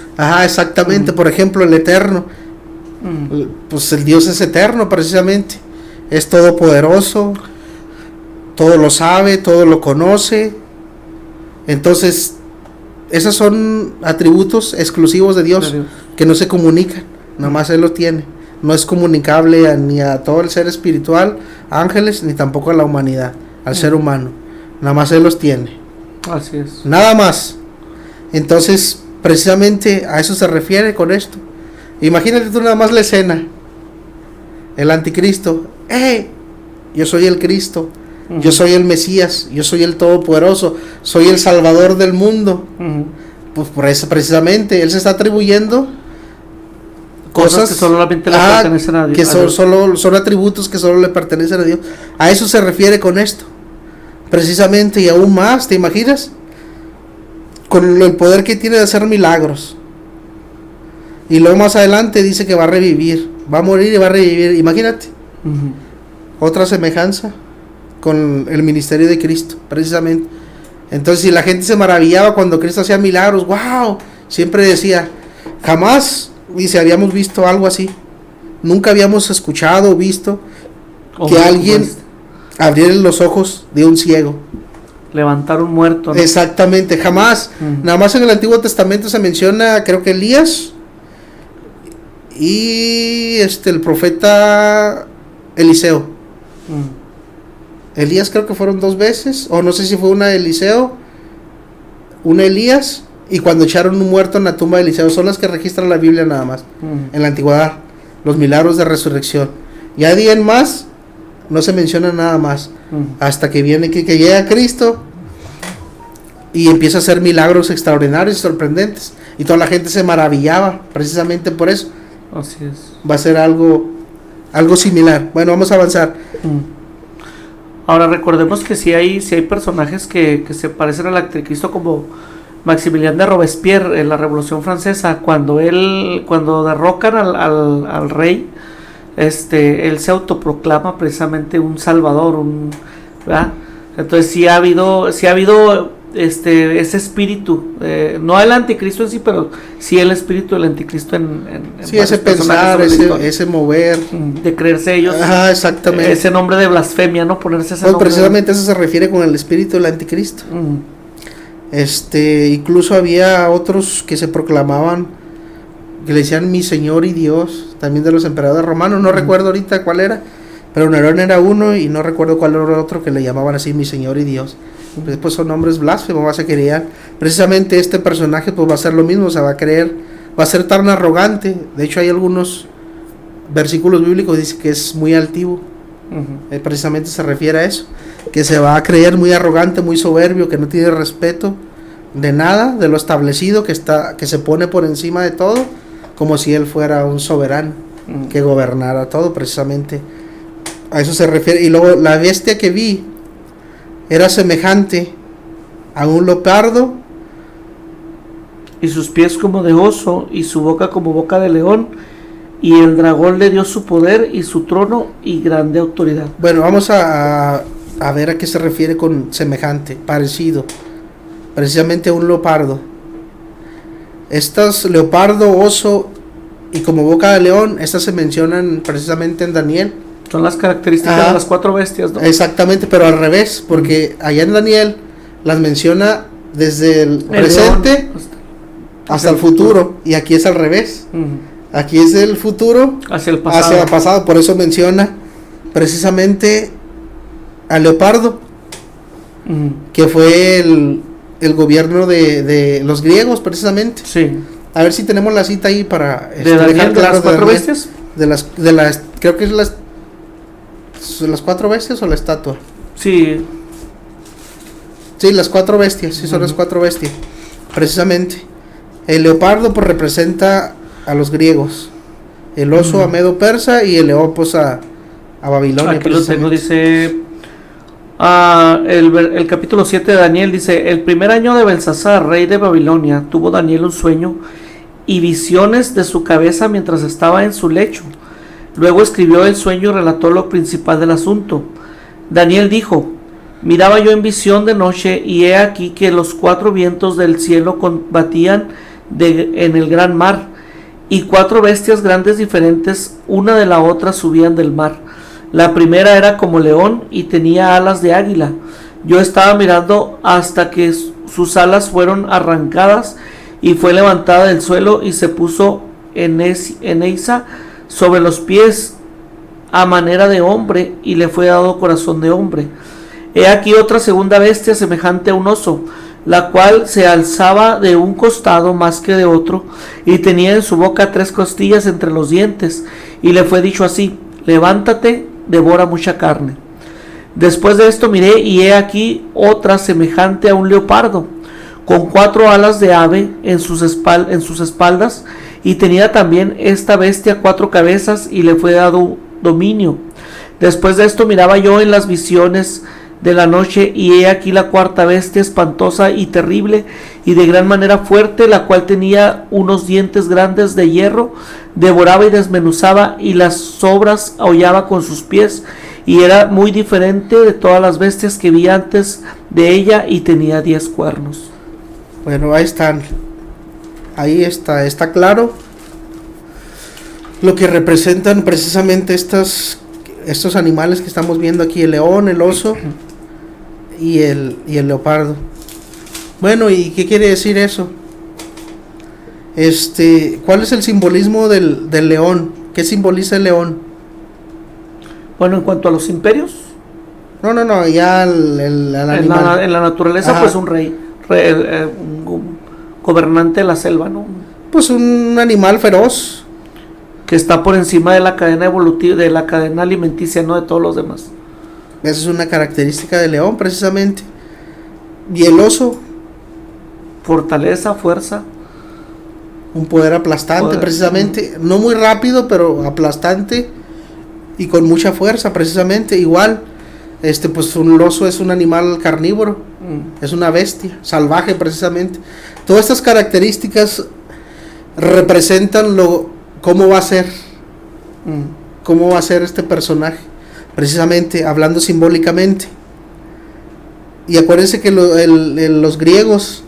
Exactamente. Por ejemplo, el Eterno. Pues el Dios es eterno, precisamente. Es todopoderoso, todo lo sabe, todo lo conoce. Entonces, esos son atributos exclusivos de Dios, que no se comunican, nada más Él lo tiene. No es comunicable ni a todo el ser espiritual, ángeles, ni tampoco a la humanidad, al ser humano. Nada más Él los tiene. Así es. Nada más. Entonces, precisamente a eso se refiere con esto. Imagínate tú nada más la escena. El anticristo. Yo soy el Cristo. Yo soy el Mesías. Yo soy el Todopoderoso. Soy el Salvador del mundo. Pues por eso precisamente Él se está atribuyendo cosas que solamente le pertenecen a Dios. Que son atributos que solo le pertenecen a Dios. A eso se refiere con esto. Precisamente, y aún más, ¿te imaginas? Con el poder que tiene de hacer milagros. Y luego más adelante dice que va a revivir, va a morir y va a revivir. Imagínate. Otra semejanza con el ministerio de Cristo, precisamente. Entonces, si la gente se maravillaba cuando Cristo hacía milagros, wow, siempre decía, jamás, dice, habíamos visto algo así. Nunca habíamos escuchado o visto que alguien abriera los ojos de un ciego, levantar un muerto, ¿no? Exactamente, jamás. Nada más en el Antiguo Testamento se menciona, creo que Elías y el profeta Eliseo. Elías creo que fueron 2 veces, o no sé si fue una de Eliseo, una Elías, y cuando echaron un muerto en la tumba de Eliseo. Son las que registra la Biblia nada más, en la antigüedad, los milagros de resurrección. Ya de en más, no se menciona nada más, hasta que viene, que llega Cristo, y empieza a hacer milagros extraordinarios y sorprendentes, y toda la gente se maravillaba, precisamente por eso. Así es. Va a ser algo similar. Bueno, vamos a avanzar. Ahora recordemos que si hay personajes que se parecen al anticristo, como Maximilien de Robespierre en la Revolución Francesa, cuando derrocan al rey, él se autoproclama precisamente un salvador, ¿verdad? Entonces sí ha habido ese espíritu, no el anticristo en sí, pero sí el espíritu del anticristo en sí, ese pensar, ese mover, de creerse ellos. Ajá, exactamente. Ese nombre de blasfemia, ¿no? Ponerse ese nombre. Precisamente eso se refiere con el espíritu del anticristo. Incluso había otros que se proclamaban, que le decían mi Señor y Dios, también de los emperadores romanos. No recuerdo ahorita cuál era, pero Nerón era uno y no recuerdo cuál era otro que le llamaban así mi Señor y Dios. Después son nombres blasfemos, se querían. Precisamente este personaje pues va a ser lo mismo, va a ser tan arrogante. De hecho hay algunos versículos bíblicos que dicen que es muy altivo. Precisamente se refiere a eso, que se va a creer muy arrogante, muy soberbio, que no tiene respeto de nada, de lo establecido, que se pone por encima de todo, como si él fuera un soberano que gobernara todo. Precisamente a eso se refiere. Y luego la bestia que vi era semejante a un leopardo, y sus pies como de oso, y su boca como boca de león, y el dragón le dio su poder y su trono y grande autoridad. Bueno, vamos a ver a qué se refiere con semejante, parecido, precisamente a un leopardo. Estas leopardo, oso y como boca de león, estas se mencionan precisamente en Daniel. Son las características de las 4 bestias, ¿no? Exactamente, pero al revés, porque allá en Daniel las menciona desde el presente hasta el futuro, y aquí es al revés. Aquí es del futuro hacia el pasado. Por eso menciona precisamente al leopardo, que fue el gobierno de los griegos, precisamente. Sí. A ver si tenemos la cita ahí para dejar claro las 4 bestias. Creo que es las 4 bestias o la estatua. Sí, las 4 bestias, sí, son las 4 bestias. Precisamente. El leopardo pues representa a los griegos, el oso a Medo Persa y el león pues a Babilonia. Aquí lo tengo, dice el capítulo 7 de Daniel, dice: el primer año de Belsasar, rey de Babilonia, tuvo Daniel un sueño y visiones de su cabeza mientras estaba en su lecho. Luego escribió el sueño y relató lo principal del asunto. Daniel dijo: miraba yo en visión de noche, y he aquí que los 4 vientos del cielo combatían en el gran mar, y 4 bestias grandes diferentes una de la otra subían del mar. La primera era como león y tenía alas de águila. Yo estaba mirando hasta que sus alas fueron arrancadas, y fue levantada del suelo y se puso en Eisa sobre los pies a manera de hombre, y le fue dado corazón de hombre. He aquí otra segunda bestia semejante a un oso, la cual se alzaba de un costado más que de otro, y tenía en su boca 3 costillas entre los dientes, y le fue dicho así: levántate, devora mucha carne. Después de esto miré, y he aquí otra semejante a un leopardo, con 4 alas de ave en sus espaldas, y tenía también esta bestia 4 cabezas, y le fue dado dominio. Después de esto miraba yo en las visiones de la noche, y he aquí la 4ª bestia, espantosa y terrible y de gran manera fuerte, la cual tenía unos dientes grandes de hierro, devoraba y desmenuzaba, y las sobras hollaba con sus pies, y era muy diferente de todas las bestias que vi antes de ella, y tenía 10 cuernos. Bueno, ahí están. Ahí está claro lo que representan precisamente estos animales que estamos viendo aquí: el león, el oso y el leopardo. Bueno, ¿y qué quiere decir eso? ¿Cuál es el simbolismo del león? ¿Qué simboliza el león? Bueno, en cuanto a los imperios, No, ya el animal. En la naturaleza, pues un rey, un gobernante de la selva, ¿no? Pues un animal feroz. Que está por encima de la cadena evolutiva, de la cadena alimenticia, no de todos los demás. Esa es una característica del león, precisamente. Y el oso. Fortaleza, fuerza. Un poder aplastante, precisamente. No muy rápido, pero aplastante. Y con mucha fuerza, precisamente. Igual, pues un oso es un animal carnívoro. Es una bestia, salvaje, precisamente. Todas estas características representan cómo va a ser. Cómo va a ser este personaje. Precisamente, hablando simbólicamente. Y acuérdense que los griegos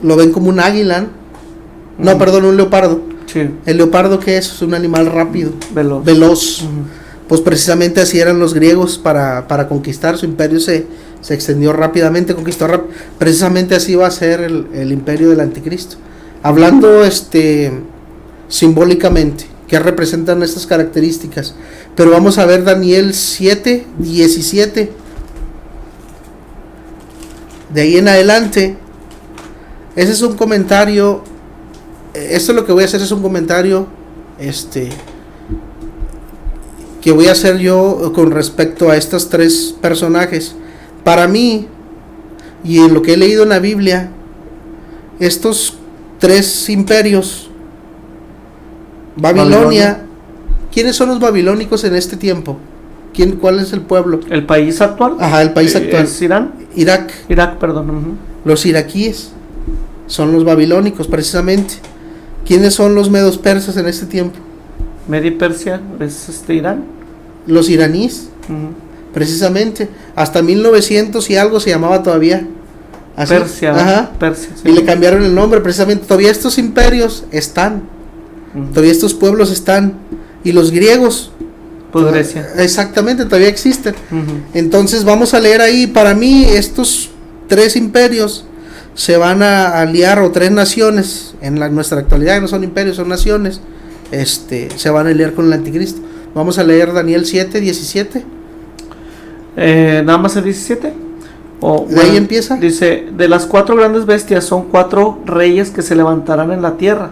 lo ven como un águila, no, perdón, un leopardo. Sí. El leopardo, ¿qué es? Es un animal rápido, veloz. Pues precisamente así eran los griegos para conquistar. Su imperio se extendió rápidamente, precisamente así va a ser el imperio del anticristo. Hablando simbólicamente, ¿qué representan estas características? Pero vamos a ver Daniel 7:17. De ahí en adelante, ese es un comentario. Esto lo que voy a hacer es un comentario que voy a hacer yo con respecto a estos tres personajes. Para mí, y en lo que he leído en la Biblia, estos tres imperios, Babilonia. ¿Quiénes son los babilónicos en este tiempo? ¿Cuál es el pueblo? ¿El país actual? Ajá, el país actual. ¿Es Irán? Irak, perdón. Los iraquíes son los babilónicos, precisamente. ¿Quiénes son los medos persas en este tiempo? Media y Persia, ¿es Irán? Los iraníes, precisamente. Hasta 1900 y algo se llamaba todavía así. Persia. Ajá. Persia, sí. Y le cambiaron el nombre, precisamente. Todavía estos imperios están. Todavía estos pueblos están. Y los griegos, pues Grecia. Exactamente, todavía existen. Entonces vamos a leer ahí. Para mí estos tres imperios se van a aliar, o tres naciones en nuestra actualidad, no son imperios, son naciones, se van a aliar con el anticristo. Vamos a leer Daniel 7:17. Nada más el 17. De ahí empieza. Dice: de las cuatro grandes bestias son cuatro reyes que se levantarán en la tierra.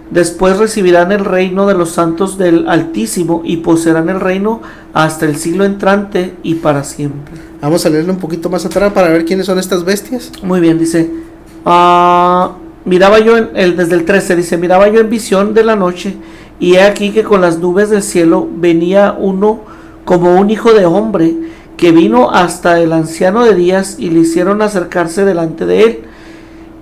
Después recibirán el reino de los santos del Altísimo y poseerán el reino hasta el siglo entrante y para siempre. Vamos a leerlo un poquito más atrás para ver quiénes son estas bestias. Muy bien, dice: miraba yo desde el 13, dice: miraba yo en visión de la noche, y he aquí que con las nubes del cielo venía uno como un hijo de hombre, que vino hasta el anciano de días, y le hicieron acercarse delante de él,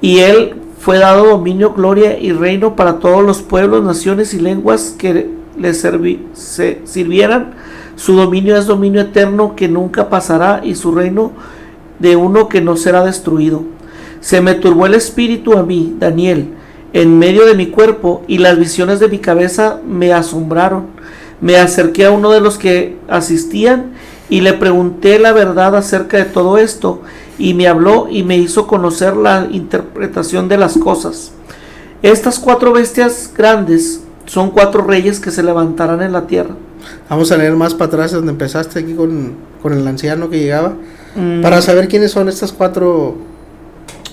y él fue dado dominio, gloria y reino para todos los pueblos, naciones y lenguas que le sirvieran. Su dominio es dominio eterno que nunca pasará, y su reino de uno que no será destruido. Se me turbó el espíritu a mí, Daniel, en medio de mi cuerpo, y las visiones de mi cabeza me asombraron. Me acerqué a uno de los que asistían y le pregunté la verdad acerca de todo esto, y me habló y me hizo conocer la interpretación de las cosas. Estas cuatro bestias grandes son cuatro reyes que se levantarán en la tierra. Vamos a leer más para atrás donde empezaste, aquí con el anciano que llegaba, para saber quiénes son estas cuatro.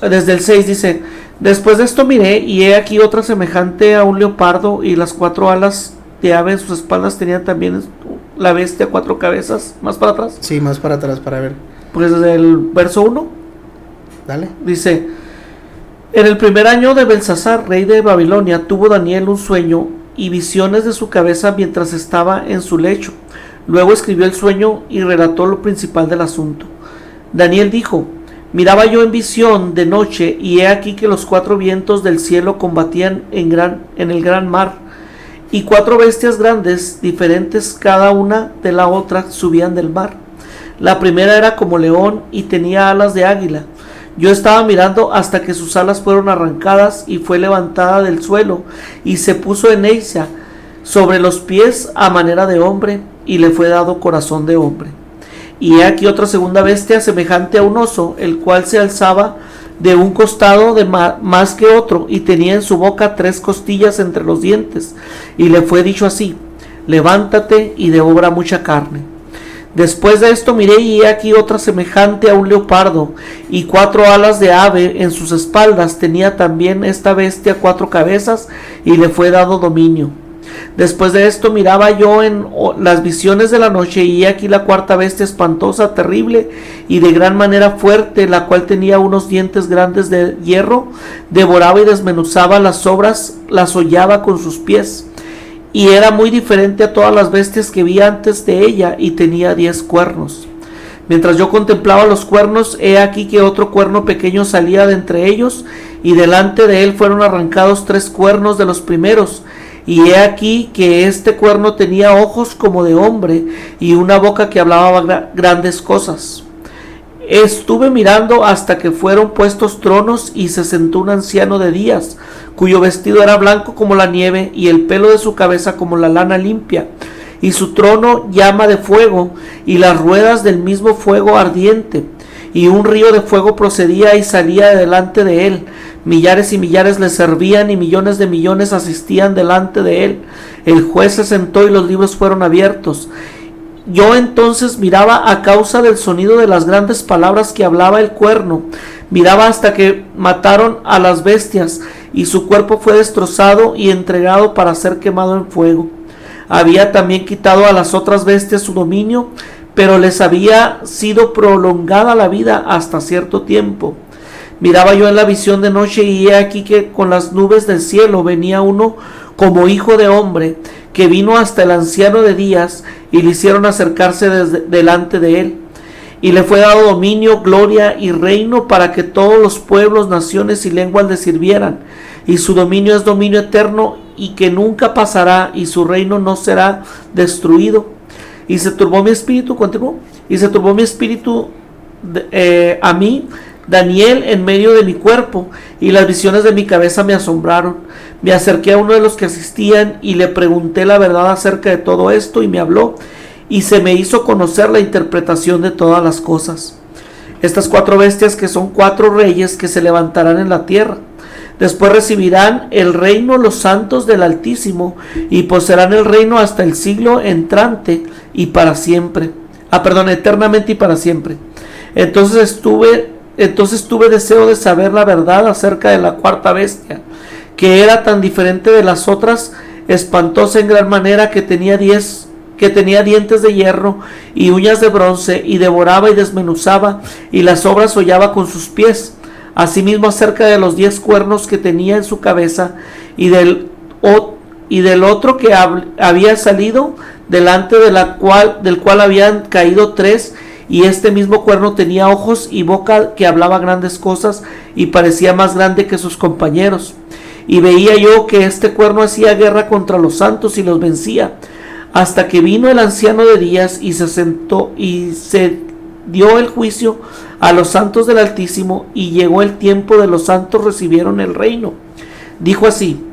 Desde el 6 dice: después de esto miré, y he aquí otra semejante a un leopardo, y las cuatro alas de ave en sus espaldas tenían también la bestia cuatro cabezas. ¿Más para atrás? Sí, más para atrás para ver. Pues desde el verso 1. Dale. Dice: en el primer año de Belsasar, rey de Babilonia, tuvo Daniel un sueño y visiones de su cabeza mientras estaba en su lecho. Luego escribió el sueño y relató lo principal del asunto. Daniel dijo: miraba yo en visión de noche, y he aquí que los cuatro vientos del cielo combatían en el gran mar, y cuatro bestias grandes, diferentes cada una de la otra, subían del mar. La primera era como león y tenía alas de águila. Yo estaba mirando hasta que sus alas fueron arrancadas, y fue levantada del suelo, y se puso en ella sobre los pies a manera de hombre, y le fue dado corazón de hombre. Y he aquí otra segunda bestia semejante a un oso, el cual se alzaba de un costado de más que otro, y tenía en su boca 3 costillas entre los dientes, y le fue dicho así: levántate y devora mucha carne. Después de esto miré y he aquí otra semejante a un leopardo, y 4 alas de ave en sus espaldas. Tenía también esta bestia 4 cabezas, y le fue dado dominio. Después de esto miraba yo en las visiones de la noche, y he aquí la 4ª bestia espantosa, terrible y de gran manera fuerte, la cual tenía unos dientes grandes de hierro, devoraba y desmenuzaba las sobras, las hollaba con sus pies. Y era muy diferente a todas las bestias que vi antes de ella, y tenía 10 cuernos. Mientras yo contemplaba los cuernos, he aquí que otro cuerno pequeño salía de entre ellos, y delante de él fueron arrancados 3 cuernos de los primeros. Y he aquí que este cuerno tenía ojos como de hombre, y una boca que hablaba grandes cosas. Estuve mirando hasta que fueron puestos tronos, y se sentó un anciano de días, cuyo vestido era blanco como la nieve, y el pelo de su cabeza como la lana limpia, y su trono llama de fuego, y las ruedas del mismo fuego ardiente, y un río de fuego procedía y salía delante de él. Millares y millares le servían, y millones de millones asistían delante de él. El juez se sentó y los libros fueron abiertos. Yo entonces miraba a causa del sonido de las grandes palabras que hablaba el cuerno. Miraba hasta que mataron a las bestias, y su cuerpo fue destrozado y entregado para ser quemado en fuego. Había también quitado a las otras bestias su dominio, pero les había sido prolongada la vida hasta cierto tiempo. Miraba yo en la visión de noche, y he aquí que con las nubes del cielo venía uno como hijo de hombre, que vino hasta el anciano de días, y le hicieron acercarse delante de él. Y le fue dado dominio, gloria y reino, para que todos los pueblos, naciones y lenguas le sirvieran. Y su dominio es dominio eterno, y que nunca pasará, y su reino no será destruido. Y se turbó mi espíritu, continuó, y se turbó mi espíritu a mí, Daniel, en medio de mi cuerpo, y las visiones de mi cabeza me asombraron. Me acerqué a uno de los que asistían, y le pregunté la verdad acerca de todo esto, y me habló, y se me hizo conocer la interpretación de todas las cosas. Estas 4 bestias, que son 4 reyes que se levantarán en la tierra. Después recibirán el reino los santos del Altísimo, y poseerán el reino hasta el siglo entrante y para siempre. Eternamente y para siempre. Entonces tuve deseo de saber la verdad acerca de la 4ª bestia, que era tan diferente de las otras, espantosa en gran manera, que tenía dientes de hierro y uñas de bronce, y devoraba y desmenuzaba, y las sobras hollaba con sus pies. Asimismo acerca de los 10 cuernos que tenía en su cabeza, y del otro que había salido delante del cual habían caído 3, y este mismo cuerno tenía ojos y boca que hablaba grandes cosas, y parecía más grande que sus compañeros. Y veía yo que este cuerno hacía guerra contra los santos y los vencía, hasta que vino el anciano de días, y se sentó y se dio el juicio a los santos del Altísimo, y llegó el tiempo de los santos recibieron el reino. Dijo así: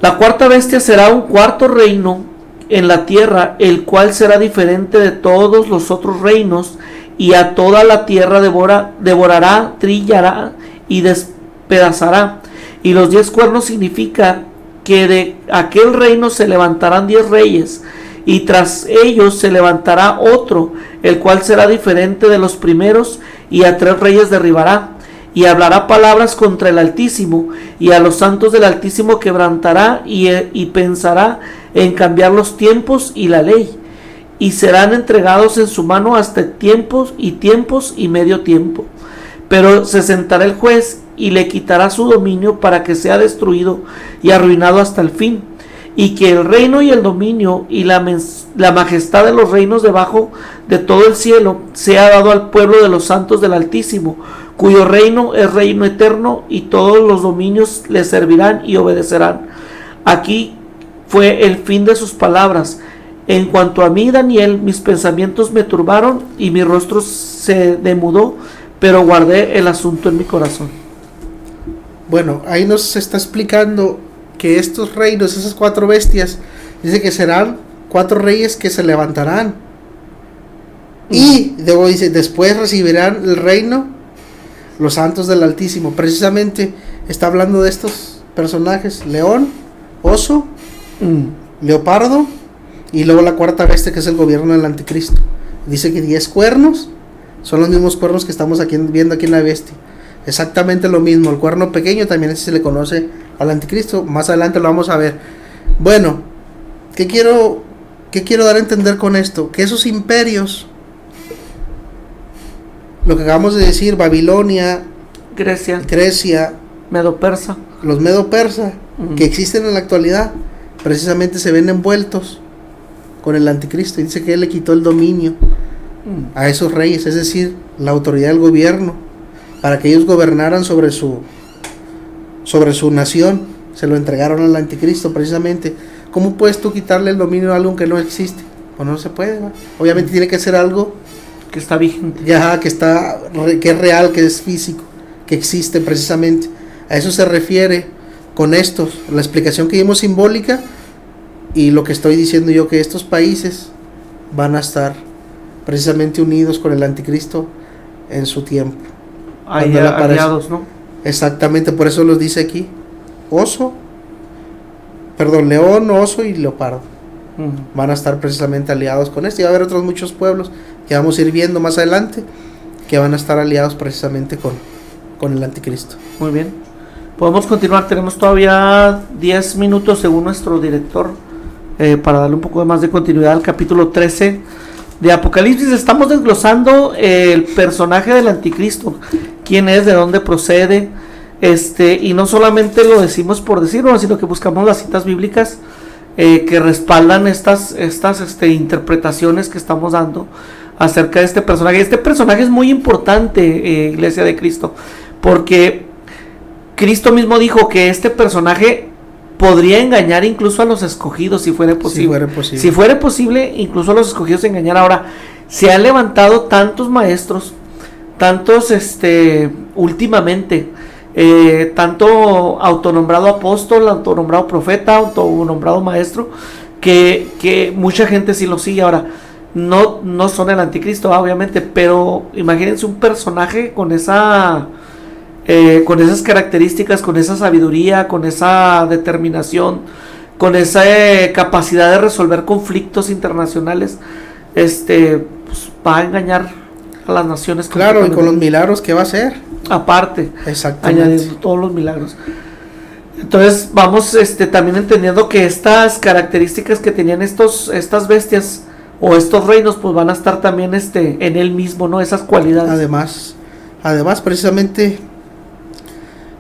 la 4ª bestia será un 4º reino en la tierra, el cual será diferente de todos los otros reinos, y a toda la tierra devorará, trillará y despedazará. Y los 10 cuernos significa que de aquel reino se levantarán 10 reyes, y tras ellos se levantará otro, el cual será diferente de los primeros, y a 3 reyes derribará, y hablará palabras contra el Altísimo, y a los santos del Altísimo quebrantará, y pensará en cambiar los tiempos y la ley, y serán entregados en su mano hasta tiempos y medio tiempo. Pero se sentará el juez, y le quitará su dominio, para que sea destruido y arruinado hasta el fin, y que el reino y el dominio y la majestad de los reinos debajo de todo el cielo sea dado al pueblo de los santos del Altísimo, cuyo reino es reino eterno, y todos los dominios le servirán y obedecerán. Aquí fue el fin de sus palabras. En cuanto a mí, Daniel, mis pensamientos me turbaron, y mi rostro se demudó, pero guardé el asunto en mi corazón. Bueno, ahí nos está explicando que estos reinos, esas 4 bestias, dice que serán 4 reyes que se levantarán. Y luego dice, después recibirán el reino los santos del Altísimo. Precisamente está hablando de estos personajes: león, oso, leopardo, y luego la 4ª bestia, que es el gobierno del anticristo. Dice que 10 cuernos son los mismos cuernos que estamos viendo aquí en la bestia. Exactamente lo mismo. El cuerno pequeño también ese se le conoce al anticristo. Más adelante lo vamos a ver. Bueno, ¿qué quiero dar a entender con esto? Que esos imperios, lo que acabamos de decir, Babilonia, Grecia, Medo-Persa, los Medo-Persa, que existen en la actualidad, precisamente se ven envueltos con el anticristo. Y dice que él le quitó el dominio a esos reyes, es decir, la autoridad del gobierno, para que ellos gobernaran sobre su nación. Se lo entregaron al anticristo precisamente. ¿Cómo puedes tú quitarle el dominio a algo que no existe? Pues no se puede, ¿no? Obviamente tiene que ser algo que está vigente, que es real, que es físico, que existe precisamente. A eso se refiere con estos, la explicación que dimos simbólica, y lo que estoy diciendo yo, que estos países van a estar precisamente unidos con el anticristo en su tiempo. Hay aliados, ¿no? Exactamente, por eso los dice aquí: león, oso y leopardo. Van a estar precisamente aliados con este. Y va a haber otros muchos pueblos que vamos a ir viendo más adelante, que van a estar aliados precisamente con el anticristo. Muy bien, podemos continuar. Tenemos todavía 10 minutos según nuestro director, para darle un poco más de continuidad al capítulo 13 de Apocalipsis. Estamos desglosando el personaje del anticristo, quién es, de dónde procede, y no solamente lo decimos por decirlo, sino que buscamos las citas bíblicas que respaldan estas interpretaciones que estamos dando acerca de este personaje. Este personaje es muy importante, Iglesia de Cristo, porque Cristo mismo dijo que este personaje podría engañar incluso a los escogidos si fuera posible. Si fuera posible, incluso a los escogidos engañar. Ahora, se han levantado tantos maestros, tantos últimamente, tanto autonombrado apóstol, autonombrado profeta, autonombrado maestro, que mucha gente sí lo sigue. Ahora, no son el anticristo, obviamente, pero imagínense un personaje con esas características, con esa sabiduría, con esa determinación, con esa capacidad de resolver conflictos internacionales, pues va a engañar a las naciones. Claro, y con los milagros que va a hacer. Aparte, exactamente, añadiendo todos los milagros. Entonces vamos también entendiendo que estas características que tenían estas bestias o estos reinos, pues van a estar también en él mismo, ¿no? Esas cualidades. Además, precisamente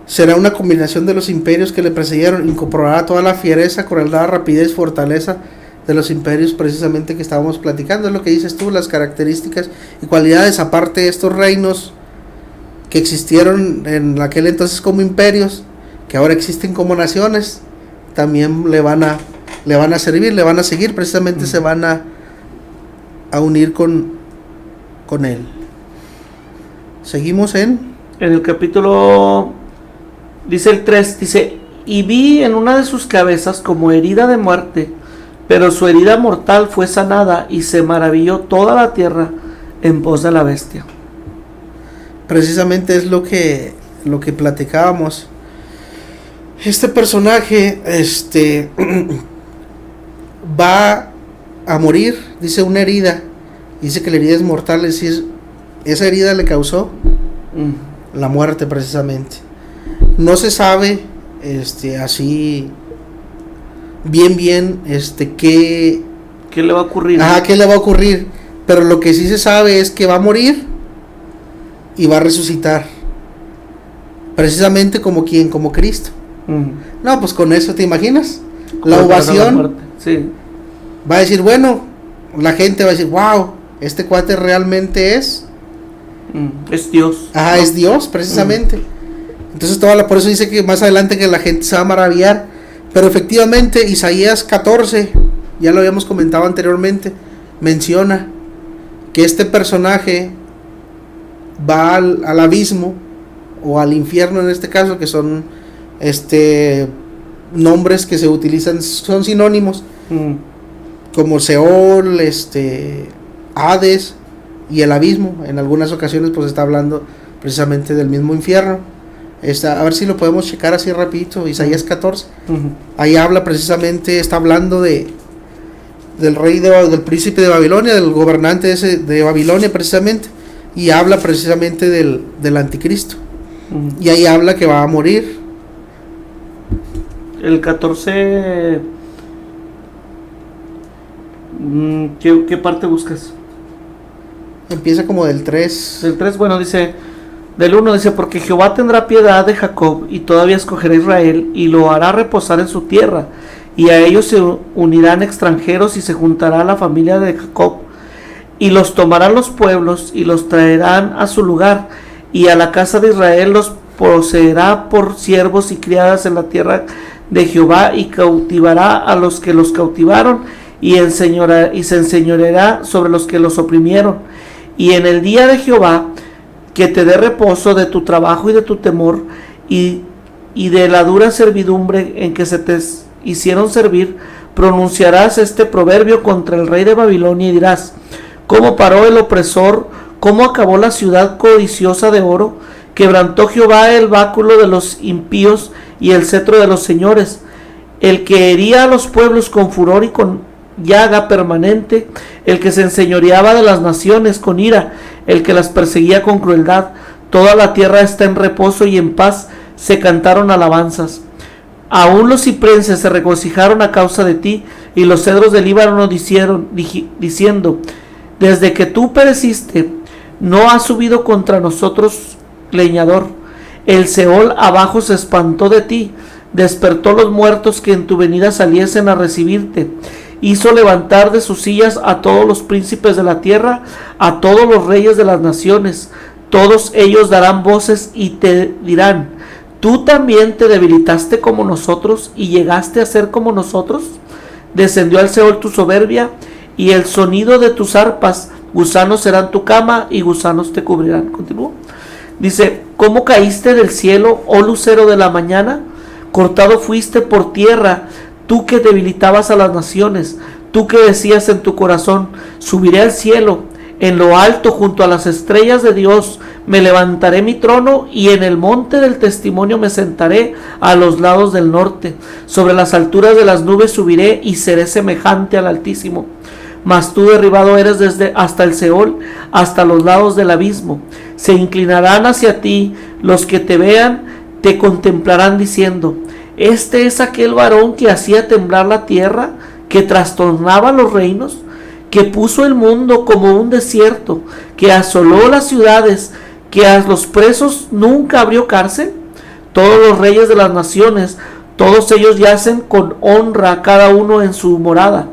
será una combinación de los imperios que le precedieron, incorporará toda la fiereza, crueldad, rapidez, fortaleza de los imperios precisamente que estábamos platicando. Es lo que dices tú, las características y cualidades. Aparte de estos reinos que existieron en aquel entonces como imperios, que ahora existen como naciones, también le van a servir, le van a seguir, precisamente se van a unir con él. Seguimos en el capítulo, dice el 3, dice: y vi en una de sus cabezas como herida de muerte, pero su herida mortal fue sanada, y se maravilló toda la tierra en pos de la bestia. Precisamente es lo que platicábamos. Este personaje va a morir, dice, una herida. Dice que la herida es mortal, es decir, esa herida le causó la muerte precisamente. No se sabe así bien qué le va a ocurrir. ¿Qué le va a ocurrir? Pero lo que sí se sabe es que va a morir y va a resucitar. Precisamente como Cristo. No, pues con eso, ¿te imaginas? La ovación. Sí. Va a decir, bueno, la gente va a decir, wow, este cuate realmente es Dios. Es Dios, precisamente. Entonces por eso dice que más adelante que la gente se va a maravillar. Pero efectivamente Isaías 14, ya lo habíamos comentado anteriormente, menciona que este personaje va al abismo o al infierno, en este caso, que son nombres que se utilizan, son sinónimos, como Seol, Hades y el abismo. En algunas ocasiones pues está hablando precisamente del mismo infierno. A ver si lo podemos checar así rapidito. Isaías 14, ahí habla precisamente, está hablando de del rey del príncipe de Babilonia, del gobernante ese de Babilonia precisamente, y habla precisamente del anticristo. Y ahí habla que va a morir. El 14, ¿qué parte buscas? Empieza como del 3. Del 3, bueno, dice, del 1 dice, porque Jehová tendrá piedad de Jacob y todavía escogerá a Israel y lo hará reposar en su tierra, y a ellos se unirán extranjeros y se juntará la familia de Jacob, y los tomarán los pueblos y los traerán a su lugar, y a la casa de Israel los poseerá por siervos y criadas en la tierra de Jehová, y cautivará a los que los cautivaron, y se enseñoreará sobre los que los oprimieron. Y en el día de Jehová, que te dé reposo de tu trabajo y de tu temor, y de la dura servidumbre en que se te hicieron servir, pronunciarás este proverbio contra el rey de Babilonia y dirás: ¿cómo paró el opresor? ¿Cómo acabó la ciudad codiciosa de oro? Quebrantó Jehová el báculo de los impíos y el cetro de los señores, el que hería a los pueblos con furor y con llaga permanente, el que se enseñoreaba de las naciones con ira, el que las perseguía con crueldad. Toda la tierra está en reposo y en paz se cantaron alabanzas. Aún los cipreses se regocijaron a causa de ti, y los cedros del Líbano diciendo: desde que tú pereciste, no ha subido contra nosotros leñador. El Seol abajo se espantó de ti, despertó los muertos que en tu venida saliesen a recibirte. Hizo levantar de sus sillas a todos los príncipes de la tierra, a todos los reyes de las naciones. Todos ellos darán voces y te dirán: ¿tú también te debilitaste como nosotros y llegaste a ser como nosotros? Descendió al Seol tu soberbia, y el sonido de tus arpas. Gusanos serán tu cama y gusanos te cubrirán. Continúo. Dice: ¿cómo caíste del cielo, oh lucero de la mañana? Cortado fuiste por tierra, tú que debilitabas a las naciones, tú que decías en tu corazón: subiré al cielo, en lo alto junto a las estrellas de Dios, me levantaré mi trono, y en el monte del testimonio me sentaré a los lados del norte. Sobre las alturas de las nubes subiré y seré semejante al Altísimo. Mas tú derribado eres desde hasta el Seol, hasta los lados del abismo. Se inclinarán hacia ti los que te vean, te contemplarán diciendo: este es aquel varón que hacía temblar la tierra, que trastornaba los reinos, que puso el mundo como un desierto, que asoló las ciudades, que a los presos nunca abrió cárcel. Todos los reyes de las naciones, todos ellos yacen con honra, cada uno en su morada.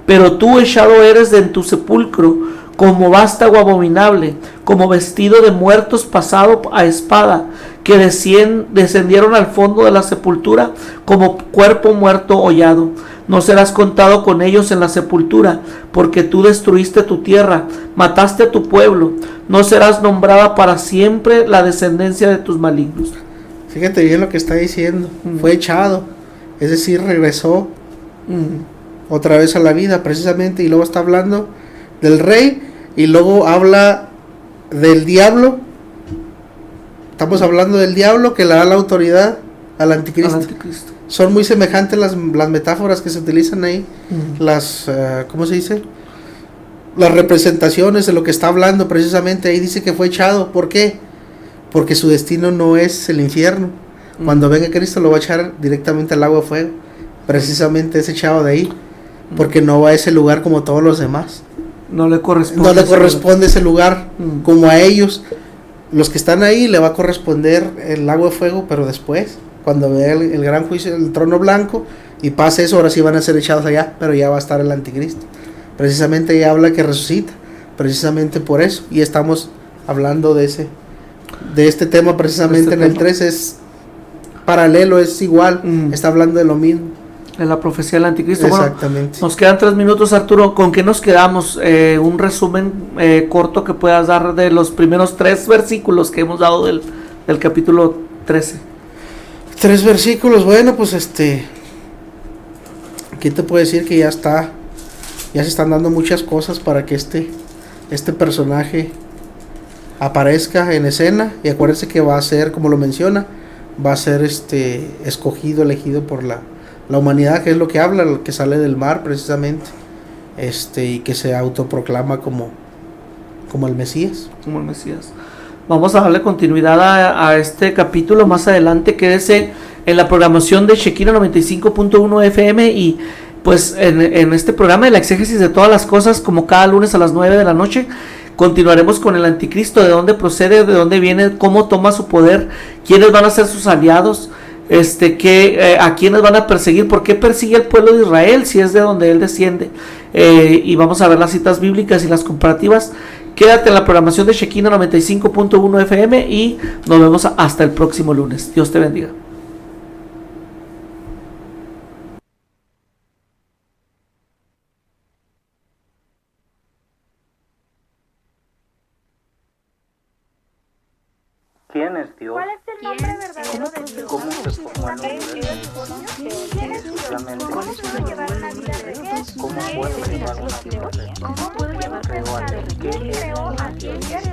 Pero tú echado eres en tu sepulcro, como vástago abominable, como vestido de muertos pasado a espada, que descendieron al fondo de la sepultura, como cuerpo muerto hollado. No serás contado con ellos en la sepultura, porque tú destruiste tu tierra, mataste a tu pueblo. No serás nombrada para siempre la descendencia de tus malignos. Fíjate bien lo que está diciendo. Fue echado, es decir, regresó otra vez a la vida precisamente, y luego está hablando del rey, y luego habla del diablo. Estamos hablando del diablo que le da la autoridad al anticristo. Son muy semejantes las metáforas que se utilizan ahí, las, ¿cómo se dice? Las representaciones de lo que está hablando precisamente. Ahí dice que fue echado. ¿Por qué? Porque su destino no es el infierno. Cuando venga Cristo lo va a echar directamente al agua de fuego. Precisamente es echado de ahí, porque no va a ese lugar como todos los demás. No le corresponde ese lugar como a ellos. Los que están ahí le va a corresponder el agua de fuego, pero después, cuando vea el gran juicio, el trono blanco, y pase eso, ahora sí van a ser echados allá, pero ya va a estar el anticristo. Precisamente ella habla que resucita, precisamente por eso, y estamos hablando de este tema precisamente en el 3, es paralelo, es igual, está hablando de lo mismo. En la profecía del anticristo. Exactamente. Bueno, nos quedan 3 minutos, Arturo. ¿Con qué nos quedamos? Un resumen corto que puedas dar de los primeros 3 versículos que hemos dado del capítulo 13. 3 versículos, bueno, pues aquí te puedo decir que ya se están dando muchas cosas para que este personaje aparezca en escena, y acuérdense que va a ser, como lo menciona, va a ser escogido, elegido por la humanidad, que es lo que habla, lo que sale del mar precisamente, y que se autoproclama como el Mesías. Como el Mesías. Vamos a darle continuidad a este capítulo más adelante. Quédese en la programación de Shekinah 95.1 FM y pues en este programa de la exégesis de todas las cosas, como cada lunes a las 9 de la noche, continuaremos con el anticristo, de dónde procede, de dónde viene, cómo toma su poder, quiénes van a ser sus aliados, a quiénes van a perseguir, por qué persigue al pueblo de Israel si es de donde él desciende, y vamos a ver las citas bíblicas y las comparativas. Quédate en la programación de Shekinah 95.1 FM y nos vemos hasta el próximo lunes. Dios te bendiga. ¿Quién es Dios? ¿Cuál es el nombre verdadero de Dios? ¿Cómo se formó el universo? ¿Quién es Dios? ¿Cómo puedo llevar una vida recta? ¿Cómo puedo llevar una vida recta? ¿Cómo puedo pensar? ¿Quién creó a quién creó?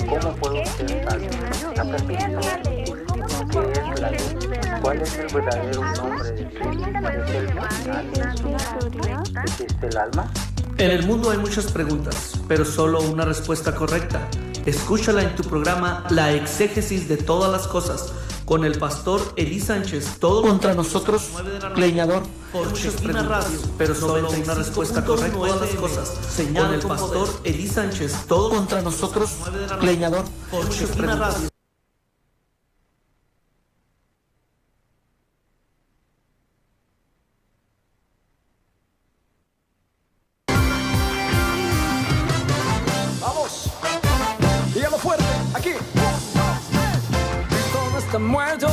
¿Cómo puedo ser salvo? ¿Ha permitido? ¿Qué es la luz? ¿Cuál es el verdadero nombre de Dios? ¿Es el mal? ¿Existe el alma? En el mundo hay muchas preguntas, pero solo una respuesta correcta. Escúchala en tu programa La Exégesis de Todas las Cosas con el pastor Eli Sánchez. Todo contra nosotros, leñador, por Shekinah Radio, pero solo una respuesta correcta. Todas las cosas. Con el pastor Eli Sánchez. Todo contra nosotros, leñador, por Shekinah Radio. Fuerte, aquí. Todo está muerto.